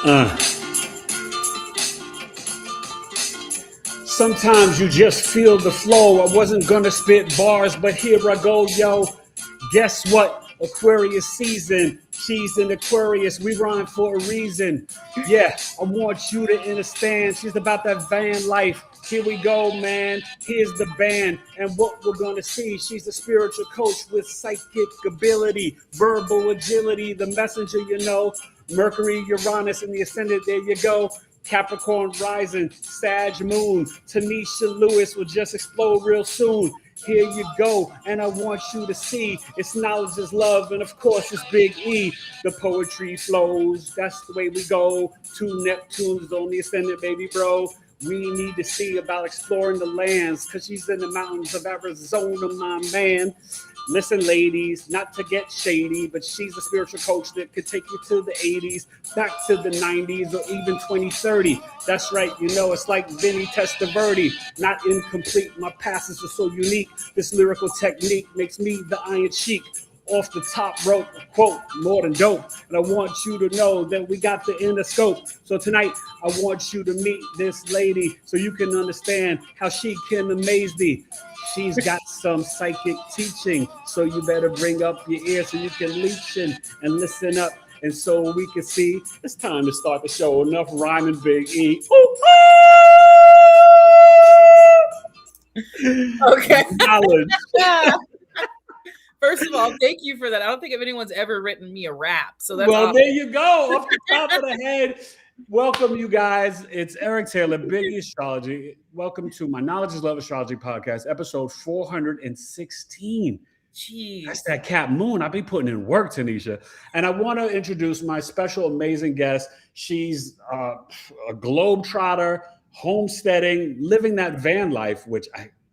Uh. Sometimes you just feel the flow. I wasn't gonna spit bars, but here I go, yo. Guess what? Aquarius season. She's an Aquarius. We rhyme for a reason. Yeah, I want you to understand. She's about that van life. Here we go, man. Here's the band. And what we're going to see, she's a spiritual coach with psychic ability, verbal agility, the messenger, you know. Mercury, Uranus, and the ascendant. There you go. Capricorn Rising, Sag Moon. Tenesha Lewis will just explode real soon. Here you go, and I want you to see it's knowledge is love, and of course it's Big E. The poetry flows, that's the way we go. 2 Neptunes on the ascendant, baby bro. We need to see about exploring the lands, because she's in the mountains of Arizona, my man. Listen, ladies, not to get shady, but she's a spiritual coach that could take you to the 80s, back to the 90s, or even 2030. That's right, you know, it's like Vinny Testaverde, not incomplete. My passes are so unique. This lyrical technique makes me the Iron Sheik. Off the top rope, quote, more than dope. And I want you to know that we got the inner scope. So tonight, I want you to meet this lady so you can understand how she can amaze thee. She's got some psychic teaching, so you better bring up your ear so you can leech in and listen up. And so we can see it's time to start the show. Enough rhyming, Big E. Okay. Knowledge. First of all, thank you for that. I don't think if anyone's ever written me a rap. So that's well, awesome. There you go. Off the top of the head. Welcome, you guys. It's Eric Taylor, Big E Astrology. Welcome to my Knowledge is Love Astrology podcast, episode 416. Jeez. That's that Cap Moon. I'll be putting in work, Tenesha. And I want to introduce my special, amazing guest. She's a globetrotter, homesteading, living that van life,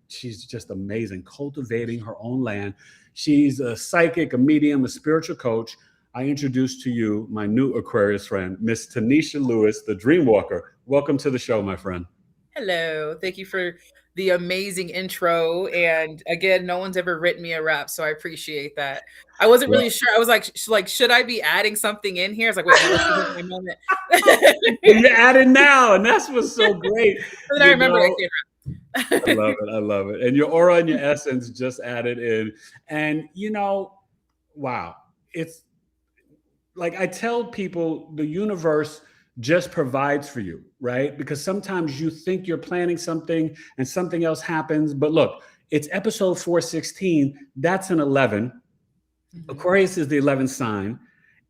she's just amazing, cultivating her own land. She's a psychic, a medium, a spiritual coach. I introduce to you my new Aquarius friend, Miss Tenesha Lewis, the DreamWalker. Welcome to the show, my friend. Hello. Thank you for the amazing intro. And again, no one's ever written me a rap, so I appreciate that. I wasn't really sure. I was like, should I be adding something in here? I was like, wait, this is my moment. You're adding now, and that's what's so great. And then I remember I can't I love it. I love it. And your aura and your essence just added in. And, you know, wow. It's like I tell people the universe just provides for you, right? Because sometimes you think you're planning something and something else happens. But look, it's episode 416. That's an 11. Mm-hmm. Aquarius is the 11th sign.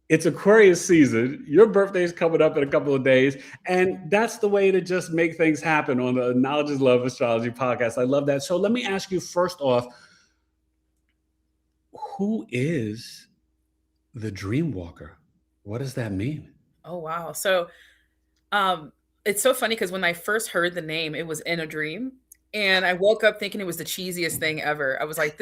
It's Aquarius season. Your birthday is coming up in a couple of days. And that's the way to just make things happen on the Knowledge is Love Astrology podcast. I love that. So let me ask you first off, who is the DreamWalker? What does that mean? Oh, wow. So it's so funny because when I first heard the name, it was in a dream. And I woke up thinking it was the cheesiest thing ever. I was like,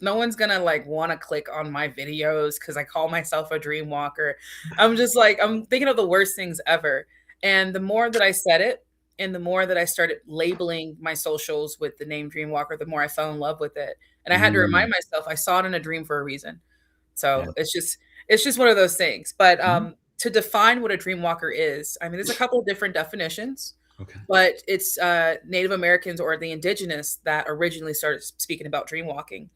no one's going to like want to click on my videos because I call myself a dream walker. I'm just like, I'm thinking of the worst things ever. And the more that I said it and the more that I started labeling my socials with the name Dream Walker, the more I fell in love with it. And I had to remind myself, I saw it in a dream for a reason. So it's just one of those things. But to define what a dream walker is, I mean, there's a couple of different definitions. Okay. But it's Native Americans or the indigenous that originally started speaking about dream walking.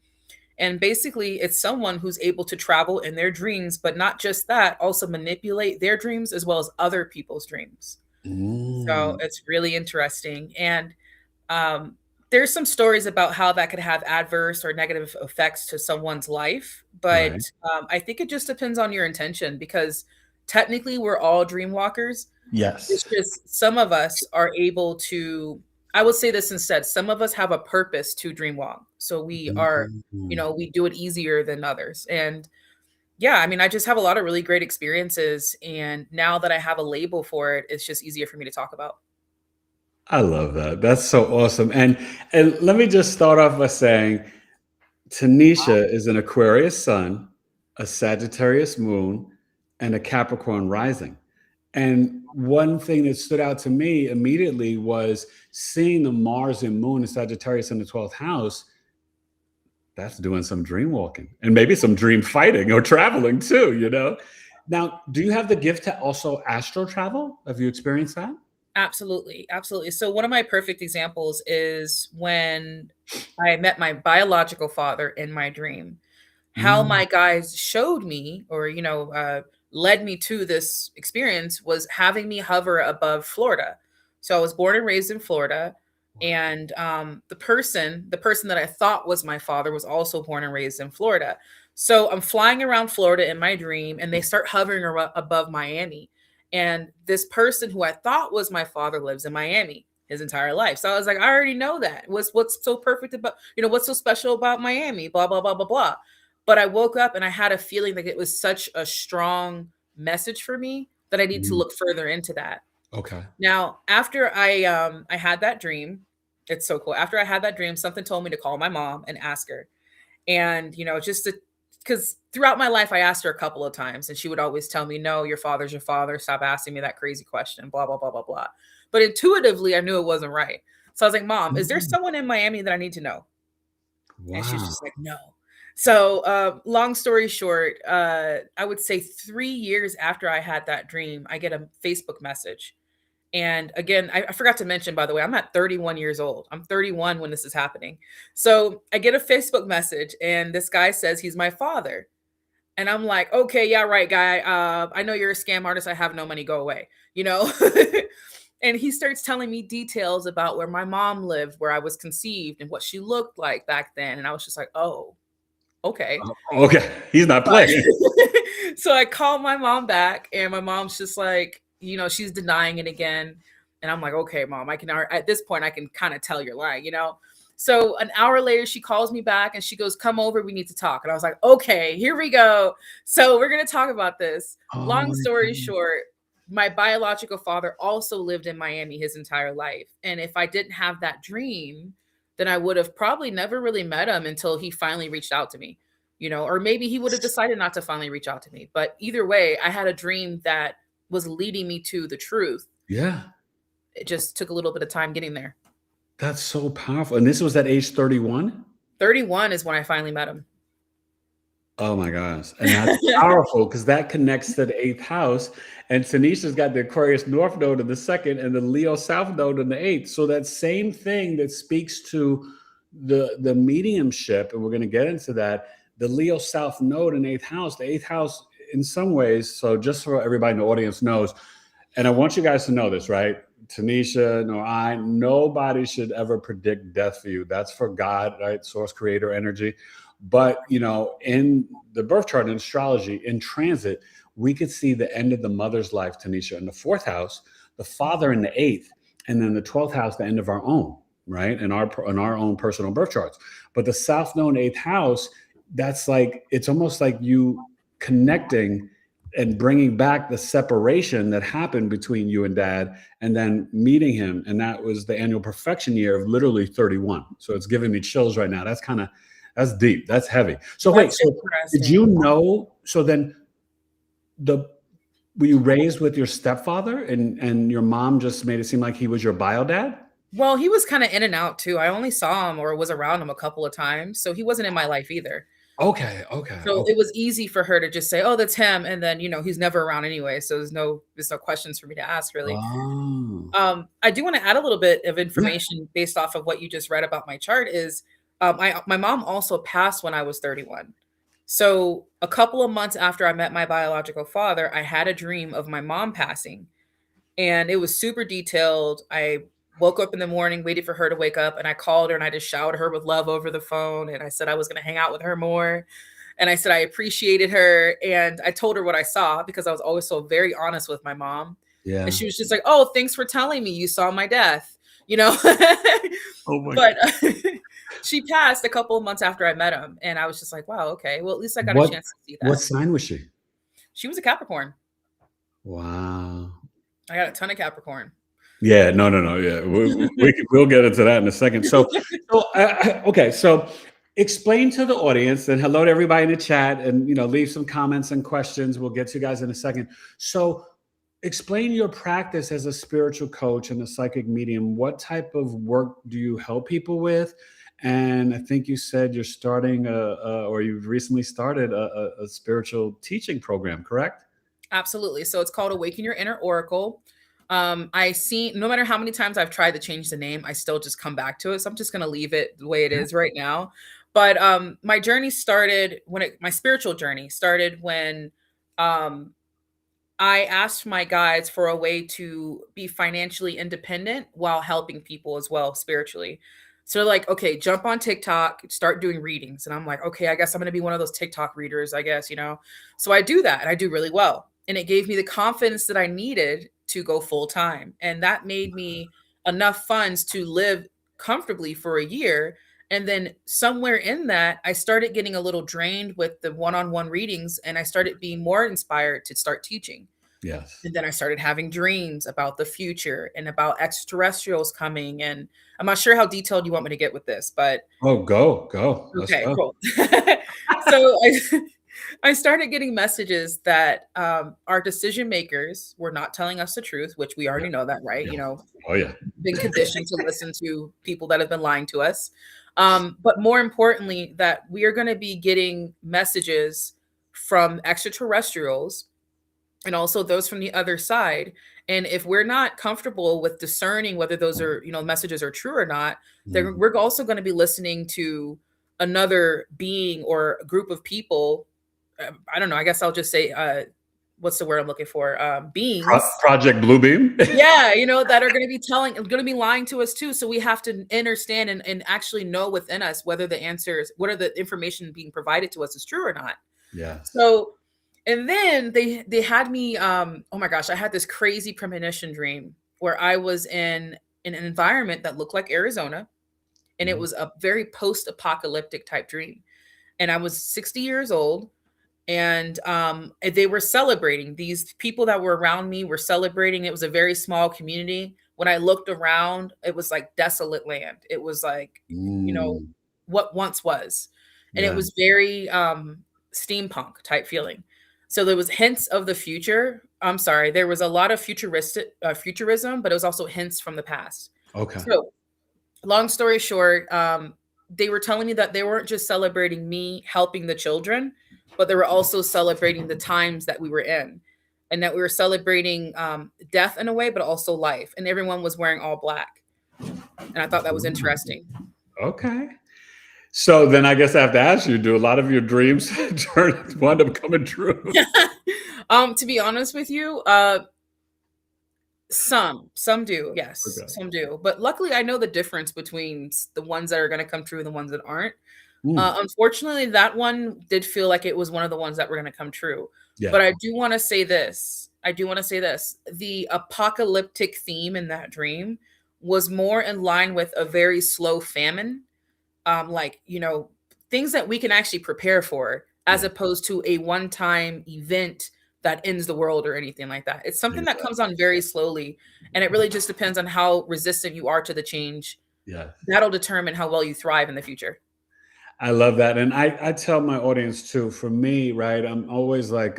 And basically, it's someone who's able to travel in their dreams, but not just that, also manipulate their dreams as well as other people's dreams. So it's really interesting. And there's some stories about how that could have adverse or negative effects to someone's life. But I think it just depends on your intention, because technically we're all dream walkers. Yes. It's just some of us are able to, I would say this instead, some of us have a purpose to dream walk. So we are, we do it easier than others. And yeah, I mean, I just have a lot of really great experiences. And now that I have a label for it, it's just easier for me to talk about. I love that. That's so awesome. And let me just start off by saying, Tenesha is an Aquarius Sun, a Sagittarius Moon, and a Capricorn Rising. And one thing that stood out to me immediately was seeing the Mars and Moon and Sagittarius in the 12th house. That's doing some dream walking and maybe some dream fighting or traveling too, you know? Now, do you have the gift to also astro travel? Have you experienced that? Absolutely. Absolutely. So one of my perfect examples is when I met my biological father in my dream. How Mm. my guides showed me, or led me to this experience, was having me hover above Florida. So I was born and raised in Florida, and the person that I thought was my father was also born and raised in Florida. So I'm flying around Florida in my dream, and they start hovering above Miami. And this person who I thought was my father lives in Miami his entire life. So I was like, I already know that. What's so perfect about, what's so special about Miami? Blah blah blah blah blah. But I woke up and I had a feeling like it was such a strong message for me that I need to Mm. look further into that. Okay. Now, after I had that dream, it's so cool. After I had that dream, something told me to call my mom and ask her. And, just because throughout my life I asked her a couple of times and she would always tell me, "No, your father's your father. Stop asking me that crazy question, blah blah blah blah blah." But intuitively I knew it wasn't right. So I was like, "Mom, is there Mm. someone in Miami that I need to know?" And she's Wow. just like, "No." So, long story short, I would say 3 years after I had that dream, I get a Facebook message. And again, I forgot to mention, by the way, I'm at 31 years old. I'm 31 when this is happening. So I get a Facebook message, and this guy says he's my father. And I'm like, okay, yeah, right, guy. I know you're a scam artist. I have no money. Go away. You know? And he starts telling me details about where my mom lived, where I was conceived, and what she looked like back then. And I was just like, oh, okay. Okay. He's not playing. So I called my mom back, and my mom's just like, she's denying it again. And I'm like, okay, mom, at this point, I can kind of tell you're lying. So an hour later, she calls me back and she goes, come over, we need to talk. And I was like, okay, here we go. So we're going to talk about this. Oh Long my story God. short, my biological father also lived in Miami his entire life. And if I didn't have that dream, then I would have probably never really met him until he finally reached out to me, or maybe he would have decided not to finally reach out to me. But either way, I had a dream that was leading me to the truth. Yeah. It just took a little bit of time getting there. That's so powerful. And this was at age 31? 31 is when I finally met him. Oh my gosh. And that's powerful because that connects to the 8th house. And Tanisha's got the Aquarius North Node in the 2nd and the Leo South Node in the 8th. So that same thing that speaks to the mediumship, and we're going to get into that, the Leo South Node in 8th house, the 8th house in some ways. So just so everybody in the audience knows, and I want you guys to know this, right? Tanisha, nobody should ever predict death for you. That's for God, right? Source, creator energy. But, in the birth chart in astrology, in transit, we could see the end of the mother's life, Tanisha, in the 4th house, the father in the 8th, and then the 12th house, the end of our own, right? In our own personal birth charts. But the South Node 8th house, that's like, it's almost like you connecting and bringing back the separation that happened between you and dad and then meeting him. And that was the annual perfection year of literally 31. So it's giving me chills right now. That's deep. That's heavy. So That's wait, did you know, so then were you raised with your stepfather and your mom just made it seem like he was your bio dad? Well, he was kind of in and out too. I only saw him or was around him a couple of times. So he wasn't in my life either. Okay. So it was easy for her to just say, "Oh, that's him," and then he's never around anyway, so there's no questions for me to ask really. Oh. I do want to add a little bit of Yeah. information based off of what you just read about my chart. Is my mom also passed when I was 31. So a couple of months after I met my biological father, I had a dream of my mom passing, and it was super detailed. I woke up in the morning, waited for her to wake up, and I called her and I just showered her with love over the phone. And I said I was going to hang out with her more. And I said I appreciated her. And I told her what I saw because I was always so very honest with my mom. Yeah. And she was just like, "Oh, thanks for telling me you saw my death." Oh my But she passed a couple of months after I met him. And I was just like, wow, okay. Well, at least I got a chance to see that. What sign was she? She was a Capricorn. Wow. I got a ton of Capricorn. Yeah, no. Yeah, we'll get into that in a second. So okay. So explain to the audience, and hello to everybody in the chat, and leave some comments and questions. We'll get to you guys in a second. So explain your practice as a spiritual coach and a psychic medium. What type of work do you help people with? And I think you said you're starting or you've recently started a spiritual teaching program, correct? Absolutely. So it's called Awaken Your Inner Oracle. I see, no matter how many times I've tried to change the name, I still just come back to it. So I'm just going to leave it the way it is right now. But my journey started my spiritual journey started when um, I asked my guides for a way to be financially independent while helping people as well spiritually. So they're like, okay, jump on TikTok, start doing readings. And I'm like, okay, I guess I'm going to be one of those TikTok readers, I guess, you know? So I do that and I do really well. And it gave me the confidence that I needed to go full time. And that made me enough funds to live comfortably for a year. And then somewhere in that, I started getting a little drained with the one-on-one readings and I started being more inspired to start teaching. Yes. And then I started having dreams about the future and about extraterrestrials coming. And I'm not sure how detailed you want me to get with this, but Oh, go. Let's okay, go. cool. So I started getting messages that our decision makers were not telling us the truth, which we already know that, right? Yeah. You know, Oh, yeah. been conditioned to listen to people that have been lying to us. But more importantly, that we are going to be getting messages from extraterrestrials and also those from the other side. And if we're not comfortable with discerning whether those are, you know, messages are true or not, then we're also going to be listening to another being or a group of people. I don't know. I guess I'll just say, what's the word I'm looking for? Beings. Project Bluebeam. Yeah, you know, that are going to be lying to us too. So we have to understand and actually know within us whether the answers, what are the information being provided to us is true or not. Yeah. So, and then they had me, oh my gosh, I had this crazy premonition dream where I was in an environment that looked like Arizona. And it was a very post-apocalyptic type dream. And I was 60 years old. And they were celebrating. These people that were around me were celebrating. It was a very small community. When I looked around, it was like desolate land. It was like, you know, what once was. And it was very steampunk type feeling. So there was hints of the future. I'm sorry, there was a lot of futurism, but it was also hints from the past. Okay. So long story short, they were telling me that they weren't just celebrating me helping the children, but they were also celebrating the times that we were in and that we were celebrating death in a way, but also life. And everyone was wearing all black. And I thought that was interesting. Okay. So then I guess I have to ask you, do a lot of your dreams wind up coming true? To be honest with you, some do. Yes, Okay. some do. But luckily I know the difference between the ones that are going to come true and the ones that aren't. Unfortunately, that one did feel like it was one of the ones that were going to come true. Yeah. But I do want to say this. The apocalyptic theme in that dream was more in line with a very slow famine. Like, you know, things that we can actually prepare for as opposed to a one-time event that ends the world or anything like that. It's something that comes on very slowly. And it really just depends on how resistant you are to the change. Yeah. That'll determine how well you thrive in the future. I love that. And I tell my audience too, for me, right, I'm always like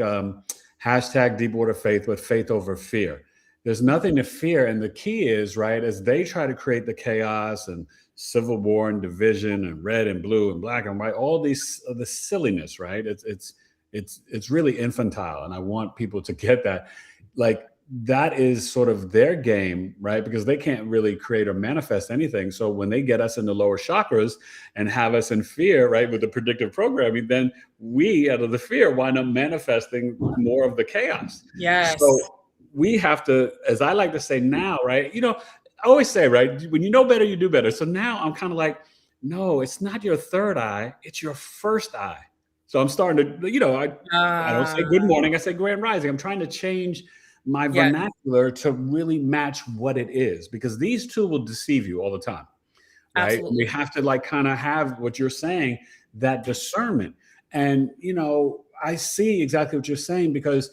hashtag deep water faith with faith over fear. There's nothing to fear. And the key is, right, as they try to create the chaos and civil war and division and red and blue and black and white, all these, the silliness, right? It's really infantile. And I want people to get that. Like, that is sort of their game, right? Because they can't really create or manifest anything. So when they get us in the lower chakras and have us in fear, right, with the predictive programming, then we, out of the fear, wind up manifesting more of the chaos. Yes. So we have to, as I like to say now, right, you know, I always say, right, when you know better, you do better. So now I'm kind of like, no, it's not your third eye, it's your first eye. So I'm starting to, you know, I don't say good morning, I say grand rising. I'm trying to change my vernacular to really match what it is, because these two will deceive you all the time, right? Absolutely. We have to like kind of have what you're saying, that discernment. And, you know, I see exactly what you're saying, because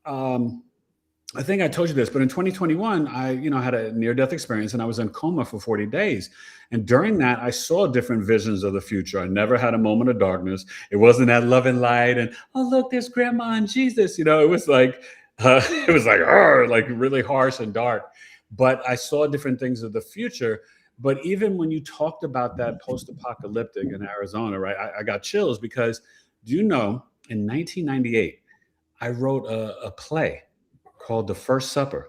I think I told you this, but in 2021, I, you know, had a near-death experience and I was in coma for 40 days. And during that, I saw different visions of the future. I never had a moment of darkness. It wasn't that love and light and, oh, look, there's grandma and Jesus. You know, it was like really harsh and dark. But I saw different things of the future. But even when you talked about that post-apocalyptic in Arizona, right, I got chills, because do you know, in 1998, I wrote a play called The First Supper.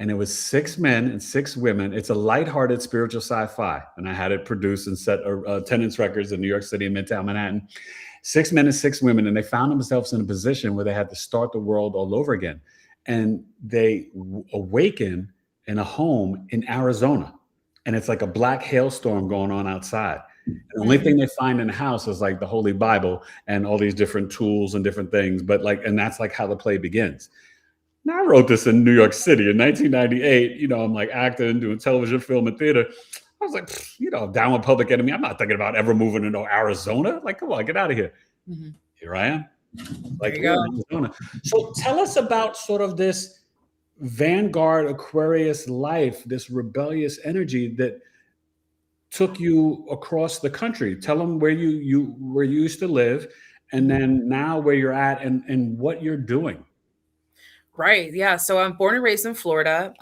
And it was 6 men and 6 women. It's a lighthearted spiritual sci-fi. And I had it produced and set Attendance Records in New York City and Midtown Manhattan. 6 men and 6 women. And they found themselves in a position where they had to start the world all over again. And they awaken in a home in Arizona. And it's like a black hailstorm going on outside. And the only thing they find in the house is like the Holy Bible and all these different tools and different things. But like, and that's like how the play begins. Now, I wrote this in New York City in 1998. You know, I'm like acting, doing television, film, and theater. I was like, you know, down with Public Enemy. I'm not thinking about ever moving to Arizona. Like, come on, get out of here. Mm-hmm. Here I am. Like, there you go. Arizona. So tell us about sort of this Vanguard Aquarius life, this rebellious energy that took you across the country. Tell them where you used to live, and then now where you're at and what you're doing. Right. Yeah. So I'm born and raised in Florida.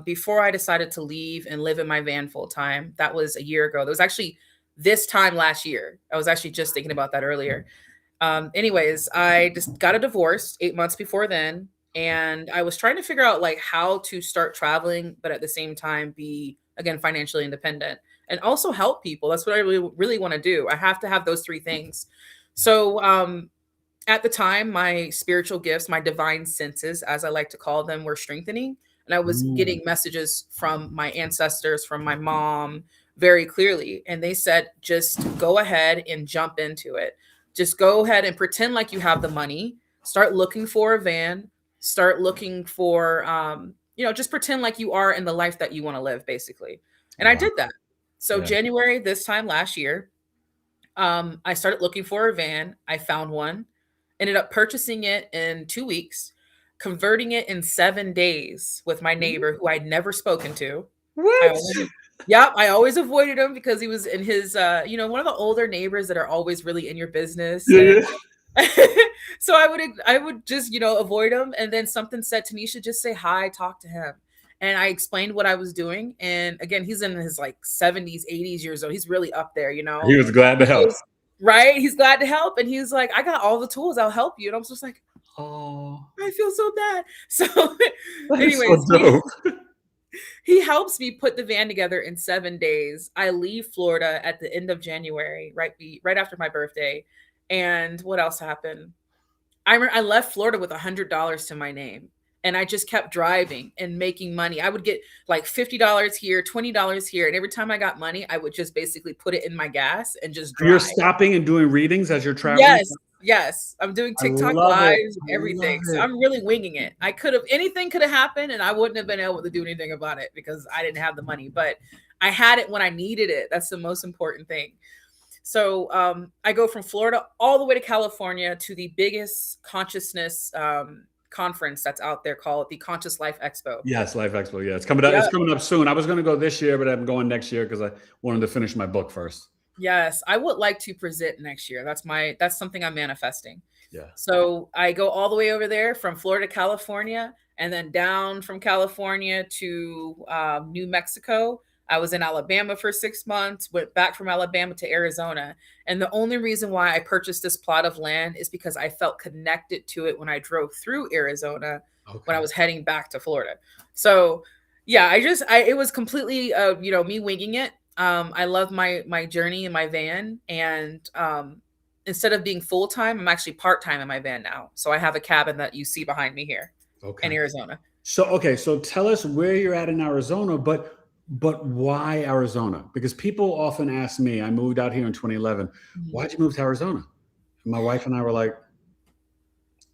Before I decided to leave and live in my van full time, that was a year ago. That was actually this time last year. I was actually just thinking about that earlier. Anyways, I just got a divorce 8 months before then. And I was trying to figure out like how to start traveling, but at the same time be, again, financially independent and also help people. That's what I really want to do. I have to have those 3 things. So, at the time, my spiritual gifts, my divine senses, as I like to call them, were strengthening. And I was getting messages from my ancestors, from my mom, very clearly. And they said, just go ahead and jump into it. Just go ahead and pretend like you have the money. Start looking for a van. Start looking for, just pretend like you are in the life that you want to live, basically. And I did that. So January, this time last year, I started looking for a van. I found one. Ended up purchasing it in 2 weeks, converting it in 7 days with my neighbor who I'd never spoken to. What? I always avoided him because he was in his, one of the older neighbors that are always really in your business. Yeah. So I would just, avoid him. And then something said, Tenesha, just say hi, talk to him. And I explained what I was doing. And again, he's in his like 70s, 80s years old. He's really up there, He was glad to help. Right. He's glad to help. And he's like, I got all the tools. I'll help you. And I'm just like, oh, I feel so bad. So anyways, so he helps me put the van together in 7 days. I leave Florida at the end of January, right after my birthday. And what else happened? I left Florida with $100 to my name. And I just kept driving and making money. I would get like $50 here, $20 here. And every time I got money, I would just basically put it in my gas and just drive. You're stopping and doing readings as you're traveling? Yes. I'm doing TikTok lives and everything. So I'm really winging it. Anything could have happened and I wouldn't have been able to do anything about it because I didn't have the money. But I had it when I needed it. That's the most important thing. So I go from Florida all the way to California to the biggest consciousness conference that's out there called the Conscious Life Expo. Yes, Life Expo. Yeah, it's coming up. It's coming up soon. I was going to go this year, but I'm going next year because I wanted to finish my book first. Yes, I would like to present next year. That's something I'm manifesting. Yeah. So I go all the way over there from Florida to California, and then down from California to New Mexico. I was in Alabama for 6 months, went back from Alabama to Arizona. And the only reason why I purchased this plot of land is because I felt connected to it when I drove through Arizona when I was heading back to Florida. So yeah, it was completely, me winging it. I love my journey in my van. And instead of being full-time, I'm actually part-time in my van now. So I have a cabin that you see behind me here in Arizona. So tell us where you're at in Arizona, but why Arizona? Because people often ask me, I moved out here in 2011. Why'd you move to Arizona? And my wife and I were like,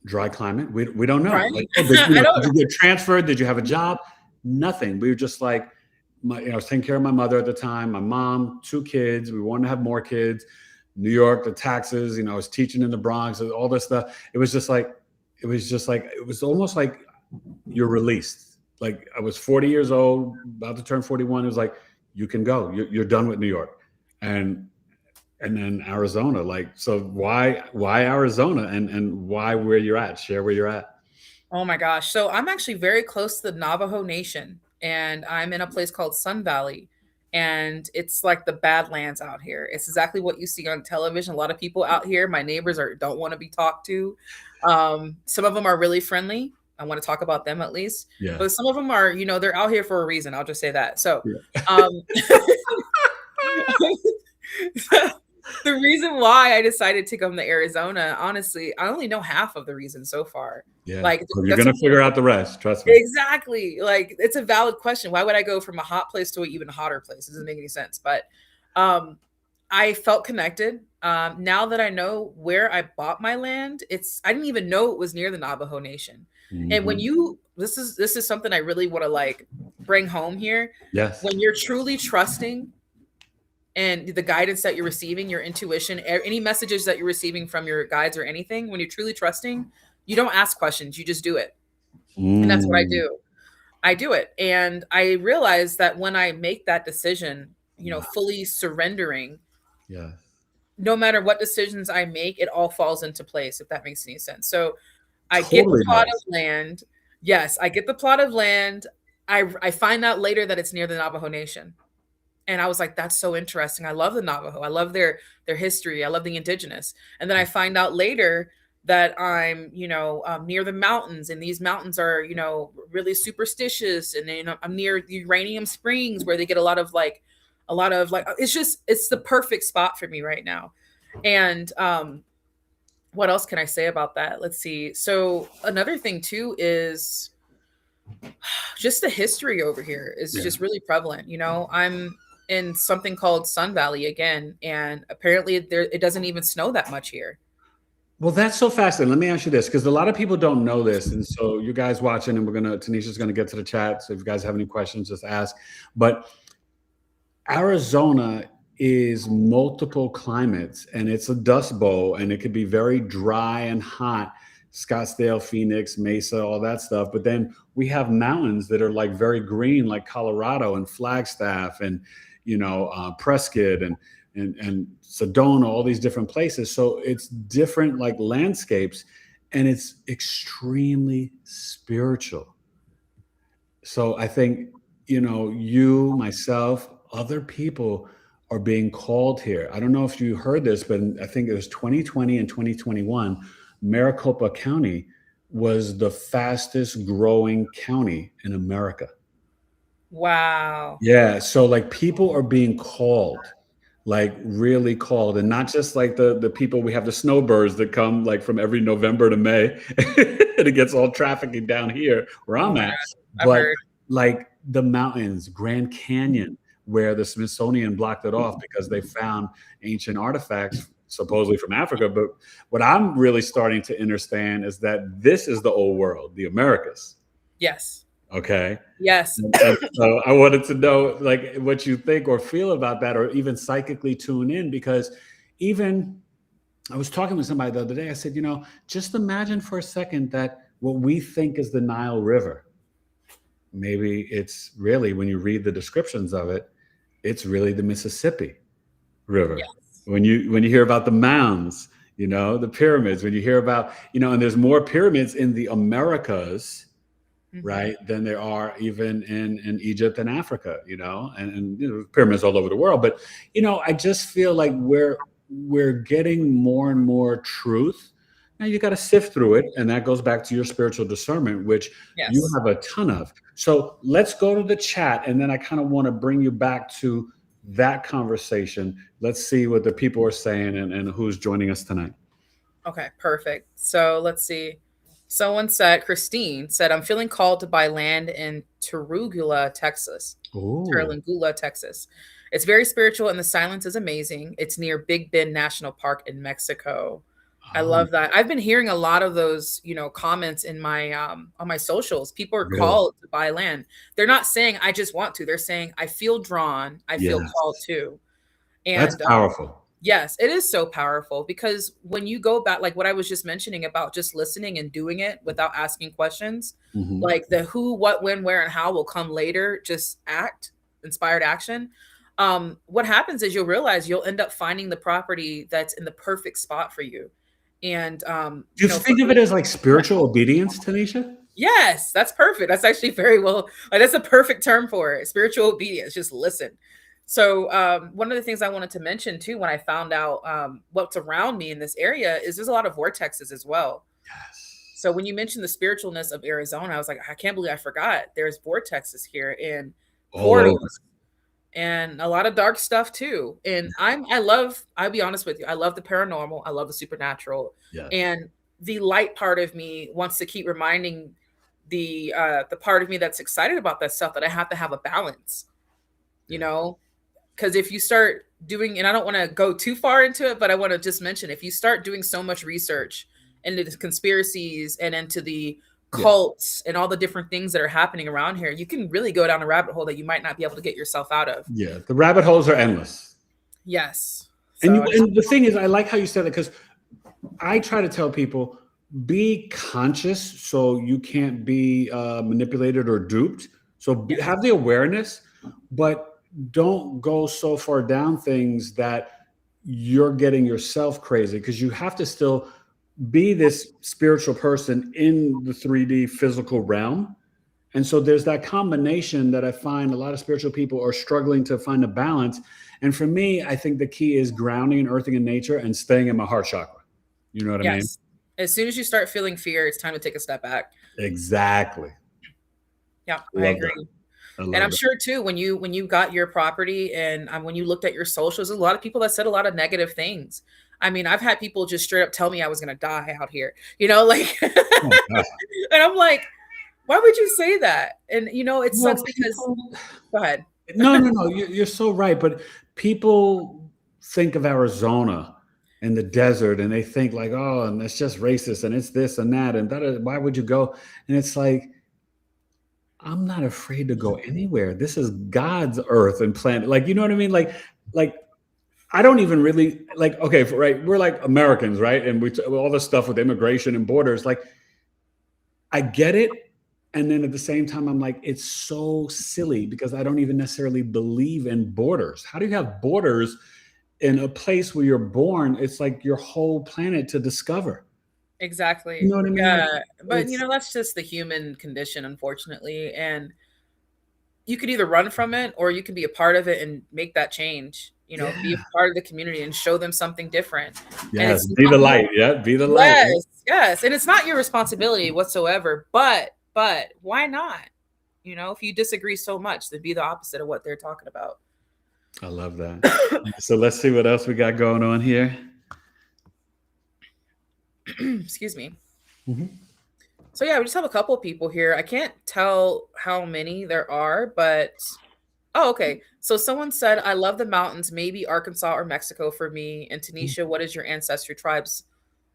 dry climate. We don't know. Right? Like, did you get transferred? Did you have a job? Nothing. We were just like, I was taking care of my mother at the time, my mom, 2 kids. We wanted to have more kids. New York, the taxes, I was teaching in the Bronx, all this stuff. It was almost like you're released. Like I was 40 years old, about to turn 41. It was like, you can go. You're done with New York. And then Arizona. Like, so why Arizona and why where you're at? Share where you're at. Oh my gosh. So I'm actually very close to the Navajo Nation, and I'm in a place called Sun Valley. and it's like the Badlands out here. It's exactly what you see on television. A lot of people out here, my neighbors don't want to be talked to. Some of them are really friendly. I want to talk about them at least. Yeah. But some of them are, they're out here for a reason. I'll just say that. So, Yeah. The reason why I decided to come to Arizona, honestly, I only know half of the reason so far. Yeah. Like, so you're going to figure out the rest. Trust me. Exactly. Like, it's a valid question. Why would I go from a hot place to an even hotter place? It doesn't make any sense. But I felt connected. Now that I know where I bought my land, I didn't even know it was near the Navajo Nation. Mm-hmm. And when this is something I really want to like bring home here. Yes. When you're truly trusting and the guidance that you're receiving, your intuition, any messages that you're receiving from your guides or anything, when you're truly trusting, you don't ask questions, you just do it. And that's what I do. I do it. And I realize that when I make that decision, fully surrendering, no matter what decisions I make, it all falls into place, if that makes any sense. So I get the plot of land. Yes, I get the plot of land. I find out later that it's near the Navajo Nation. And I was like, that's so interesting. I love the Navajo. I love their history. I love the indigenous. And then I find out later that I'm, near the mountains, and these mountains are, really superstitious. And I'm near the Uranium Springs, where they get a lot of it's the perfect spot for me right now. And what else can I say about that? Let's see. So another thing too is just the history over here is just really prevalent. I'm in something called Sun Valley again, and apparently it doesn't even snow that much here. Well, that's so fascinating. Let me ask you this, because a lot of people don't know this. And so you guys watching, and Tanisha's going to get to the chat. So if you guys have any questions, just ask. But Arizona is multiple climates, and it's a dust bowl, and it could be very dry and hot. Scottsdale, Phoenix, Mesa, all that stuff. But then we have mountains that are like very green, like Colorado and Flagstaff and, Prescott and Sedona, all these different places. So it's different like landscapes, and it's extremely spiritual. So I think, you, myself, other people are being called here. I don't know if you heard this, but I think it was 2020 and 2021, Maricopa County was the fastest growing county in America. Wow. Yeah. So like people are being called, like really called, and not just like the people, we have the snowbirds that come like from every November to May and it gets all trafficking down here where I'm at. But like the mountains, Grand Canyon, where the Smithsonian blocked it off because they found ancient artifacts supposedly from Africa. But what I'm really starting to understand is that this is the old world, the Americas. Yes. Okay. Yes. And so I wanted to know like what you think or feel about that, or even psychically tune in, because even I was talking with somebody the other day. I said, just imagine for a second that what we think is the Nile River, maybe it's really, when you read the descriptions of it, it's really the Mississippi River. Yes. When you hear about the mounds, the pyramids, when you hear about, and there's more pyramids in the Americas, right, than there are even in Egypt and Africa, and pyramids all over the world. But, I just feel like we're getting more and more truth. Now you got to sift through it. And that goes back to your spiritual discernment, which you have a ton of. So let's go to the chat. And then I kind of want to bring you back to that conversation. Let's see what the people are saying and who's joining us tonight. Okay, perfect. So let's see. Christine said, I'm feeling called to buy land in Tarragula, Texas. Tarragula, Texas. It's very spiritual and the silence is amazing. It's near Big Bend National Park in Mexico. I love that. I've been hearing a lot of those, comments in my on my socials. People are called to buy land. They're not saying I just want to. They're saying I feel drawn. I feel called to. And that's powerful. Yes, it is so powerful, because when you go back, like what I was just mentioning about just listening and doing it without asking questions, like the who, what, when, where, and how will come later. Just act, inspired action. What happens is you'll realize you'll end up finding the property that's in the perfect spot for you. And do you think of it as like spiritual obedience, Tanisha? Yes, that's perfect. That's actually very well. Like, that's a perfect term for it. Spiritual obedience. Just listen. So one of the things I wanted to mention too, when I found out what's around me in this area, is there's a lot of vortexes as well. Yes. So when you mentioned the spiritualness of Arizona, I was like, I can't believe I forgot. There's vortexes here and All over. portals and a lot of dark stuff too. And I'll be honest with you, I love the paranormal, I love the supernatural. Yes. And the light part of me wants to keep reminding the part of me that's excited about that stuff that I have to have a balance, you know? Because if you start doing, and I don't want to go too far into it, but I want to just mention, if you start doing so much research into the conspiracies and into the cults and all the different things that are happening around here, you can really go down a rabbit hole that you might not be able to get yourself out of. Yeah, the rabbit holes are endless. Yes. So and the thing is, I like how you said it, because I try to tell people, be conscious so you can't be manipulated or duped. So have the awareness, but don't go so far down things that you're getting yourself crazy, because you have to still be this spiritual person in the 3D physical realm. And so there's that combination that I find a lot of spiritual people are struggling to find a balance. And for me, I think the key is grounding and earthing in nature and staying in my heart chakra. You know what I mean? As soon as you start feeling fear, it's time to take a step back. Exactly. Yeah, I agree. And I'm sure too, when you got your property and when you looked at your socials, a lot of people that said a lot of negative things. I mean, I've had people just straight up tell me I was going to die out here, like, and I'm like, why would you say that? And, it sucks because, go ahead. No, you're so right. But people think of Arizona in the desert and they think like, oh, and it's just racist and it's this and that. And that, why would you go? And it's like, I'm not afraid to go anywhere. This is God's earth and planet. Like, you know what I mean? Like I don't even really like, okay, right. We're like Americans, right? And all this stuff with immigration and borders, like I get it. And then at the same time, I'm like, it's so silly because I don't even necessarily believe in borders. How do you have borders in a place where you're born? It's like your whole planet to discover. Exactly. You know what I mean? Yeah. But that's just the human condition, unfortunately. And you could either run from it or you can be a part of it and make that change, be a part of the community and show them something different. Yes. Be the light. Yeah. Be the light. Yes. Yes. And it's not your responsibility whatsoever, but why not? If you disagree so much, then be the opposite of what they're talking about. I love that. So let's see what else we got going on here. Excuse me. Mm-hmm. So yeah, we just have a couple of people here. I can't tell how many there are, but okay. So someone said, I love the mountains, maybe Arkansas or Mexico for me. And Tenesha, what is your ancestry tribes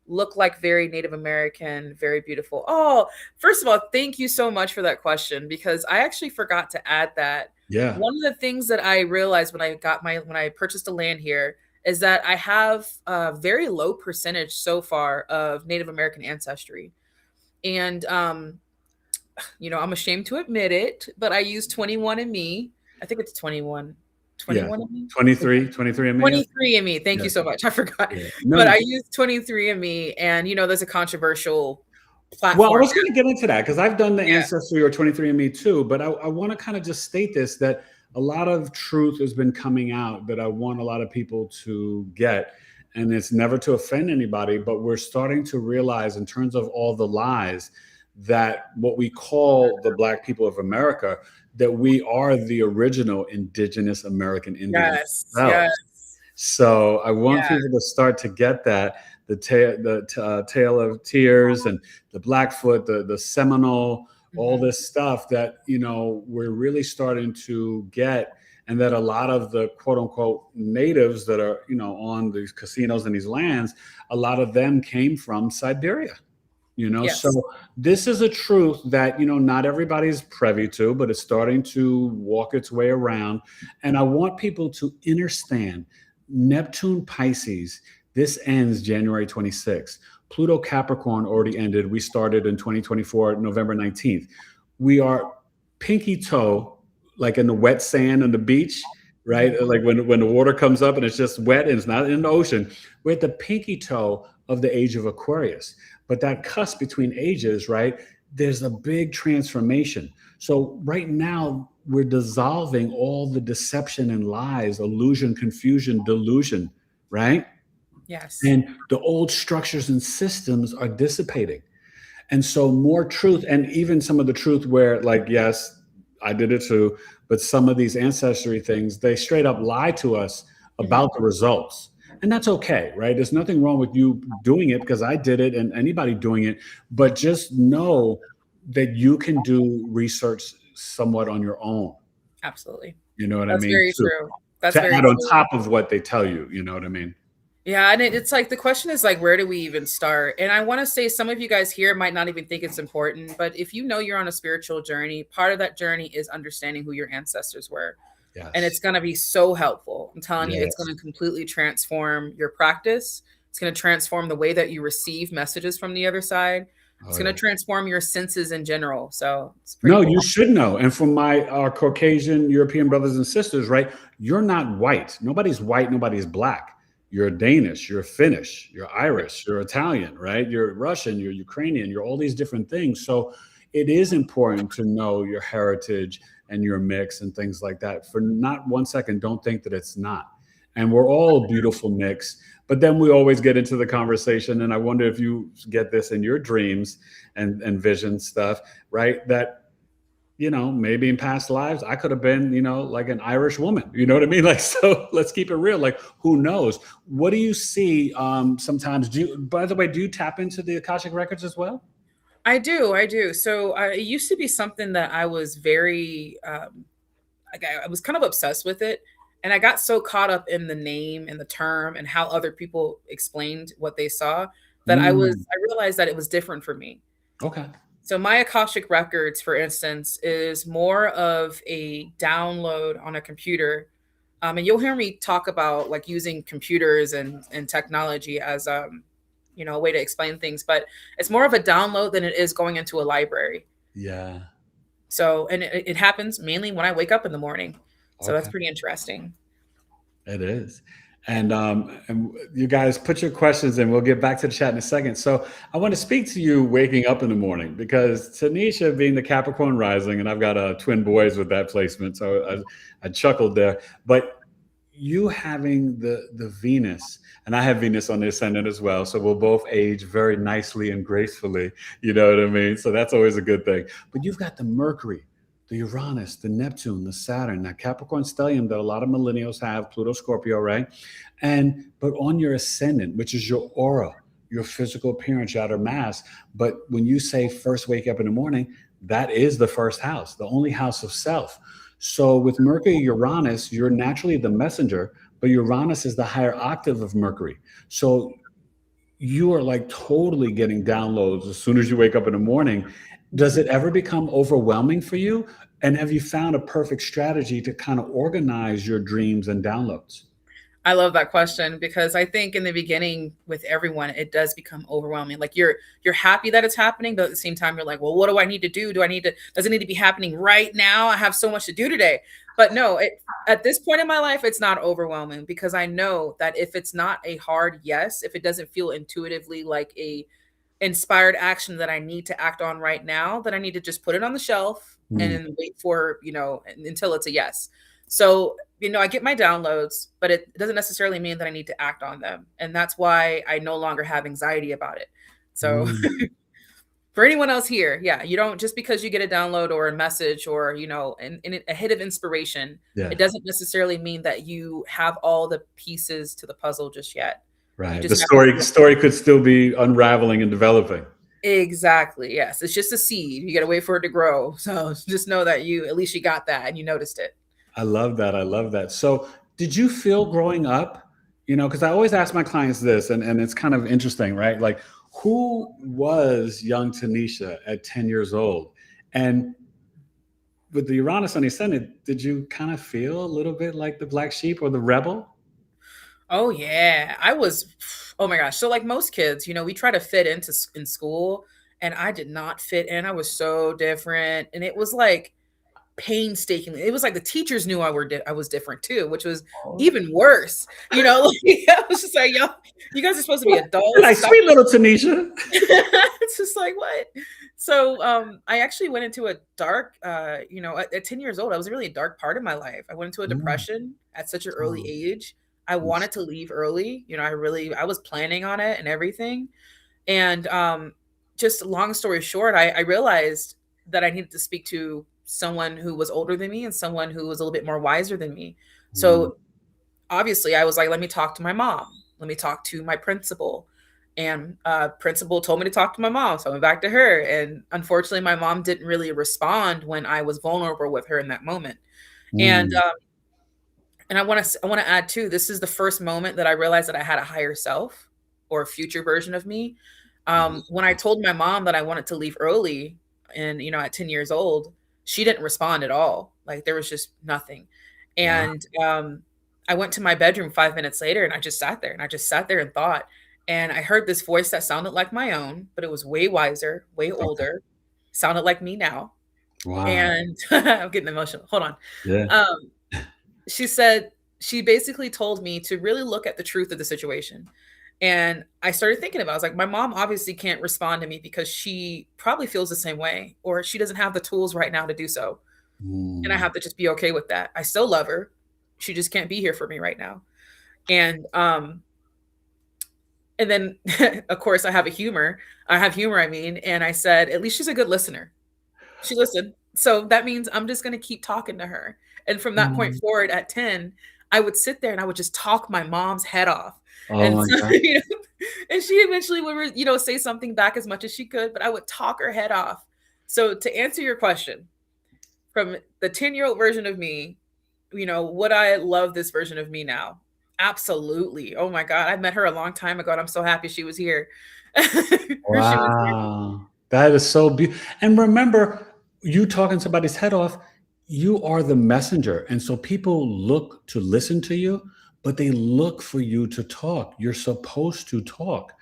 look like? Very Native American, very beautiful. Oh, first of all, thank you so much for that question, because I actually forgot to add that. Yeah. One of the things that I realized when I purchased the land here is that I have a very low percentage so far of Native American ancestry. And, I'm ashamed to admit it, but I use 21andMe. I think it's 21. 21andMe? 23andMe. 23andMe. Thank you so much. I forgot. Yeah. No, but I use 23andMe, and, there's a controversial platform. Well, I was going to get into that because I've done the Ancestry or 23andMe too, but I want to kind of just state this, that a lot of truth has been coming out that I want a lot of people to get. And it's never to offend anybody, but we're starting to realize, in terms of all the lies, that what we call the Black people of America, that we are the original indigenous American Indians. Yes. So I want people to start to get that, the Tale of Tears and the Blackfoot, the Seminole, all this stuff that, we're really starting to get. And that a lot of the quote unquote natives that are, on these casinos and these lands, a lot of them came from Siberia, So this is a truth that, not everybody's privy to, but it's starting to walk its way around. And I want people to understand Neptune Pisces, this ends January 26th. Pluto Capricorn already ended. We started in 2024, November 19th. We are pinky toe, like in the wet sand on the beach, right? Like when the water comes up and it's just wet and it's not in the ocean. We're at the pinky toe of the age of Aquarius. But that cusp between ages, right? there's a big transformation. So right now we're dissolving all the deception and lies, illusion, confusion, delusion, right? Yes. And the old structures and systems are dissipating. And so more truth, and even some of the truth where, like, yes, I did it too, but some of these ancestry things, they straight up lie to us Mhm. about the results. And that's okay, right? There's nothing wrong with you doing it because I did it and anybody doing it. But just know that you can do research somewhat on your own. Absolutely. You know what I That's mean? very true. That's To very add on true. top of what they tell you, you know what I mean? Yeah, and it's like the question is like, where do we even start? And I want to say some of you guys here might not even think it's important, but if you know you're on a spiritual journey, part of that journey is understanding who your ancestors were. And it's Yes. going to be so helpful. I'm telling you, it's going Yes. to completely transform your practice. It's going to transform the way that you receive messages from the other side. It's Oh, going to yeah. transform your senses in general. So it's pretty No, cool. you should know. And for my our Caucasian European brothers and sisters, right? You're not white. Nobody's white. Nobody's black. You're Danish. You're Finnish. You're Irish. You're Italian, right? You're Russian. You're Ukrainian. You're all these different things. So it is important to know your heritage and your mix and things like that. For not one second, don't think that it's not. And we're all a beautiful mix. But then we always get into the conversation, and I wonder if you get this in your dreams and vision stuff, right? That maybe in past lives, I could have been, like an Irish woman. You know what I mean? Like, so let's keep it real. Like, who knows? What do you see sometimes? By the way, do you tap into the Akashic Records as well? I do. I do. So it used to be something that I was very, like I was kind of obsessed with it. And I got so caught up in the name and the term and how other people explained what they saw that Mm, I realized that it was different for me. okay. So my Akashic Records, for instance, is more of a download on a computer. And you'll hear me talk about like using computers and technology as a way to explain things, but it's more of a download than it is going into a library. Yeah. So, and it happens mainly when I wake up in the morning. So that's Okay. pretty interesting. It is. And you guys put your questions in. We'll get back to the chat in a second. So I want to speak to you waking up in the morning because Tanisha being the Capricorn rising, and I've got twin boys with that placement. So I chuckled there. But you having the Venus, and I have Venus on the ascendant as well. So we'll both age very nicely and gracefully. You know what I mean? So that's always a good thing. But you've got the Mercury, the Uranus, the Neptune, the Saturn, that Capricorn stellium that a lot of millennials have, Pluto, Scorpio, right? But on your ascendant, which is your aura, your physical appearance, your outer mass. But when you say first wake up in the morning, that is the first house, the only house of self. So with Mercury, Uranus, you're naturally the messenger, but Uranus is the higher octave of Mercury. So you are like totally getting downloads as soon as you wake up in the morning. Does it ever become overwhelming for you? And have you found a perfect strategy to kind of organize your dreams and downloads? I love that question because I think in the beginning with everyone, it does become overwhelming. Like you're happy that it's happening, but at the same time, you're like, well, what do I need to do? Does it need to be happening right now? I have so much to do today. But no, at this point in my life, it's not overwhelming because I know that if it's not a hard yes, if it doesn't feel intuitively like a inspired action that I need to act on right now, then I need to just put it on the shelf and Mm, then wait for, until it's a yes. So, I get my downloads, but it doesn't necessarily mean that I need to act on them. And that's why I no longer have anxiety about it. So, mm, for anyone else here, yeah, you don't just because you get a download or a message or, a hit of inspiration, yeah, it doesn't necessarily mean that you have all the pieces to the puzzle just yet. You right. The just have to story could still be unraveling and developing. Exactly. Yes. It's just a seed. You got to wait for it to grow. So just know that at least you got that and you noticed it. I love that. I love that. So, did you feel growing up, because I always ask my clients this, and it's kind of interesting, right? Like, who was young Tanisha at 10 years old? And with the Uranus on the ascendant, did you kind of feel a little bit like the black sheep or the rebel? Oh yeah. Oh my gosh. So like most kids, we try to fit in school and I did not fit in. I was so different. And it was like, painstakingly. It was like the teachers knew I was different too, which was Oh. even worse. I was just like, yo, you guys are supposed to be adults. Like, Stop. sweet little Tenesha. It's just like, what? So I actually went into a dark, at 10 years old, I was really a dark part of my life. I went into a depression at such an early age. I wanted to leave early. I was planning on it and everything. And just long story short, I realized that I needed to speak to someone who was older than me and someone who was a little bit more wiser than me. So obviously I was like, let me talk to my mom. Let me talk to my principal. And principal told me to talk to my mom. So I went back to her. And unfortunately, my mom didn't really respond when I was vulnerable with her in that moment. And I want to add too, this is the first moment that I realized that I had a higher self or a future version of me. When I told my mom that I wanted to leave early and, at 10 years old, she didn't respond at all. Like there was just nothing. And I went to my bedroom 5 minutes later and I just sat there and thought, and I heard this voice that sounded like my own, but it was way wiser, way older, sounded like me now. Wow. And I'm getting emotional. Hold on. Yeah. She basically told me to really look at the truth of the situation. And I started thinking about it. I was like, my mom obviously can't respond to me because she probably feels the same way, or she doesn't have the tools right now to do so. And I have to just be okay with that. I still love her. She just can't be here for me right now. And then of course I have humor, and I said, at least she's a good listener. She listened. So that means I'm just going to keep talking to her. And from that point forward at 10, I would sit there and I would just talk my mom's head off. And so, and she eventually would, say something back as much as she could, but I would talk her head off. So to answer your question, from the 10-year-old version of me, would I love this version of me now? Absolutely. Oh my God. I met her a long time ago and I'm so happy she was here. Wow. That is so beautiful. And remember, you talking somebody's head off, you are the messenger. And so people look to listen to you, but they look for you to talk. You're supposed to talk.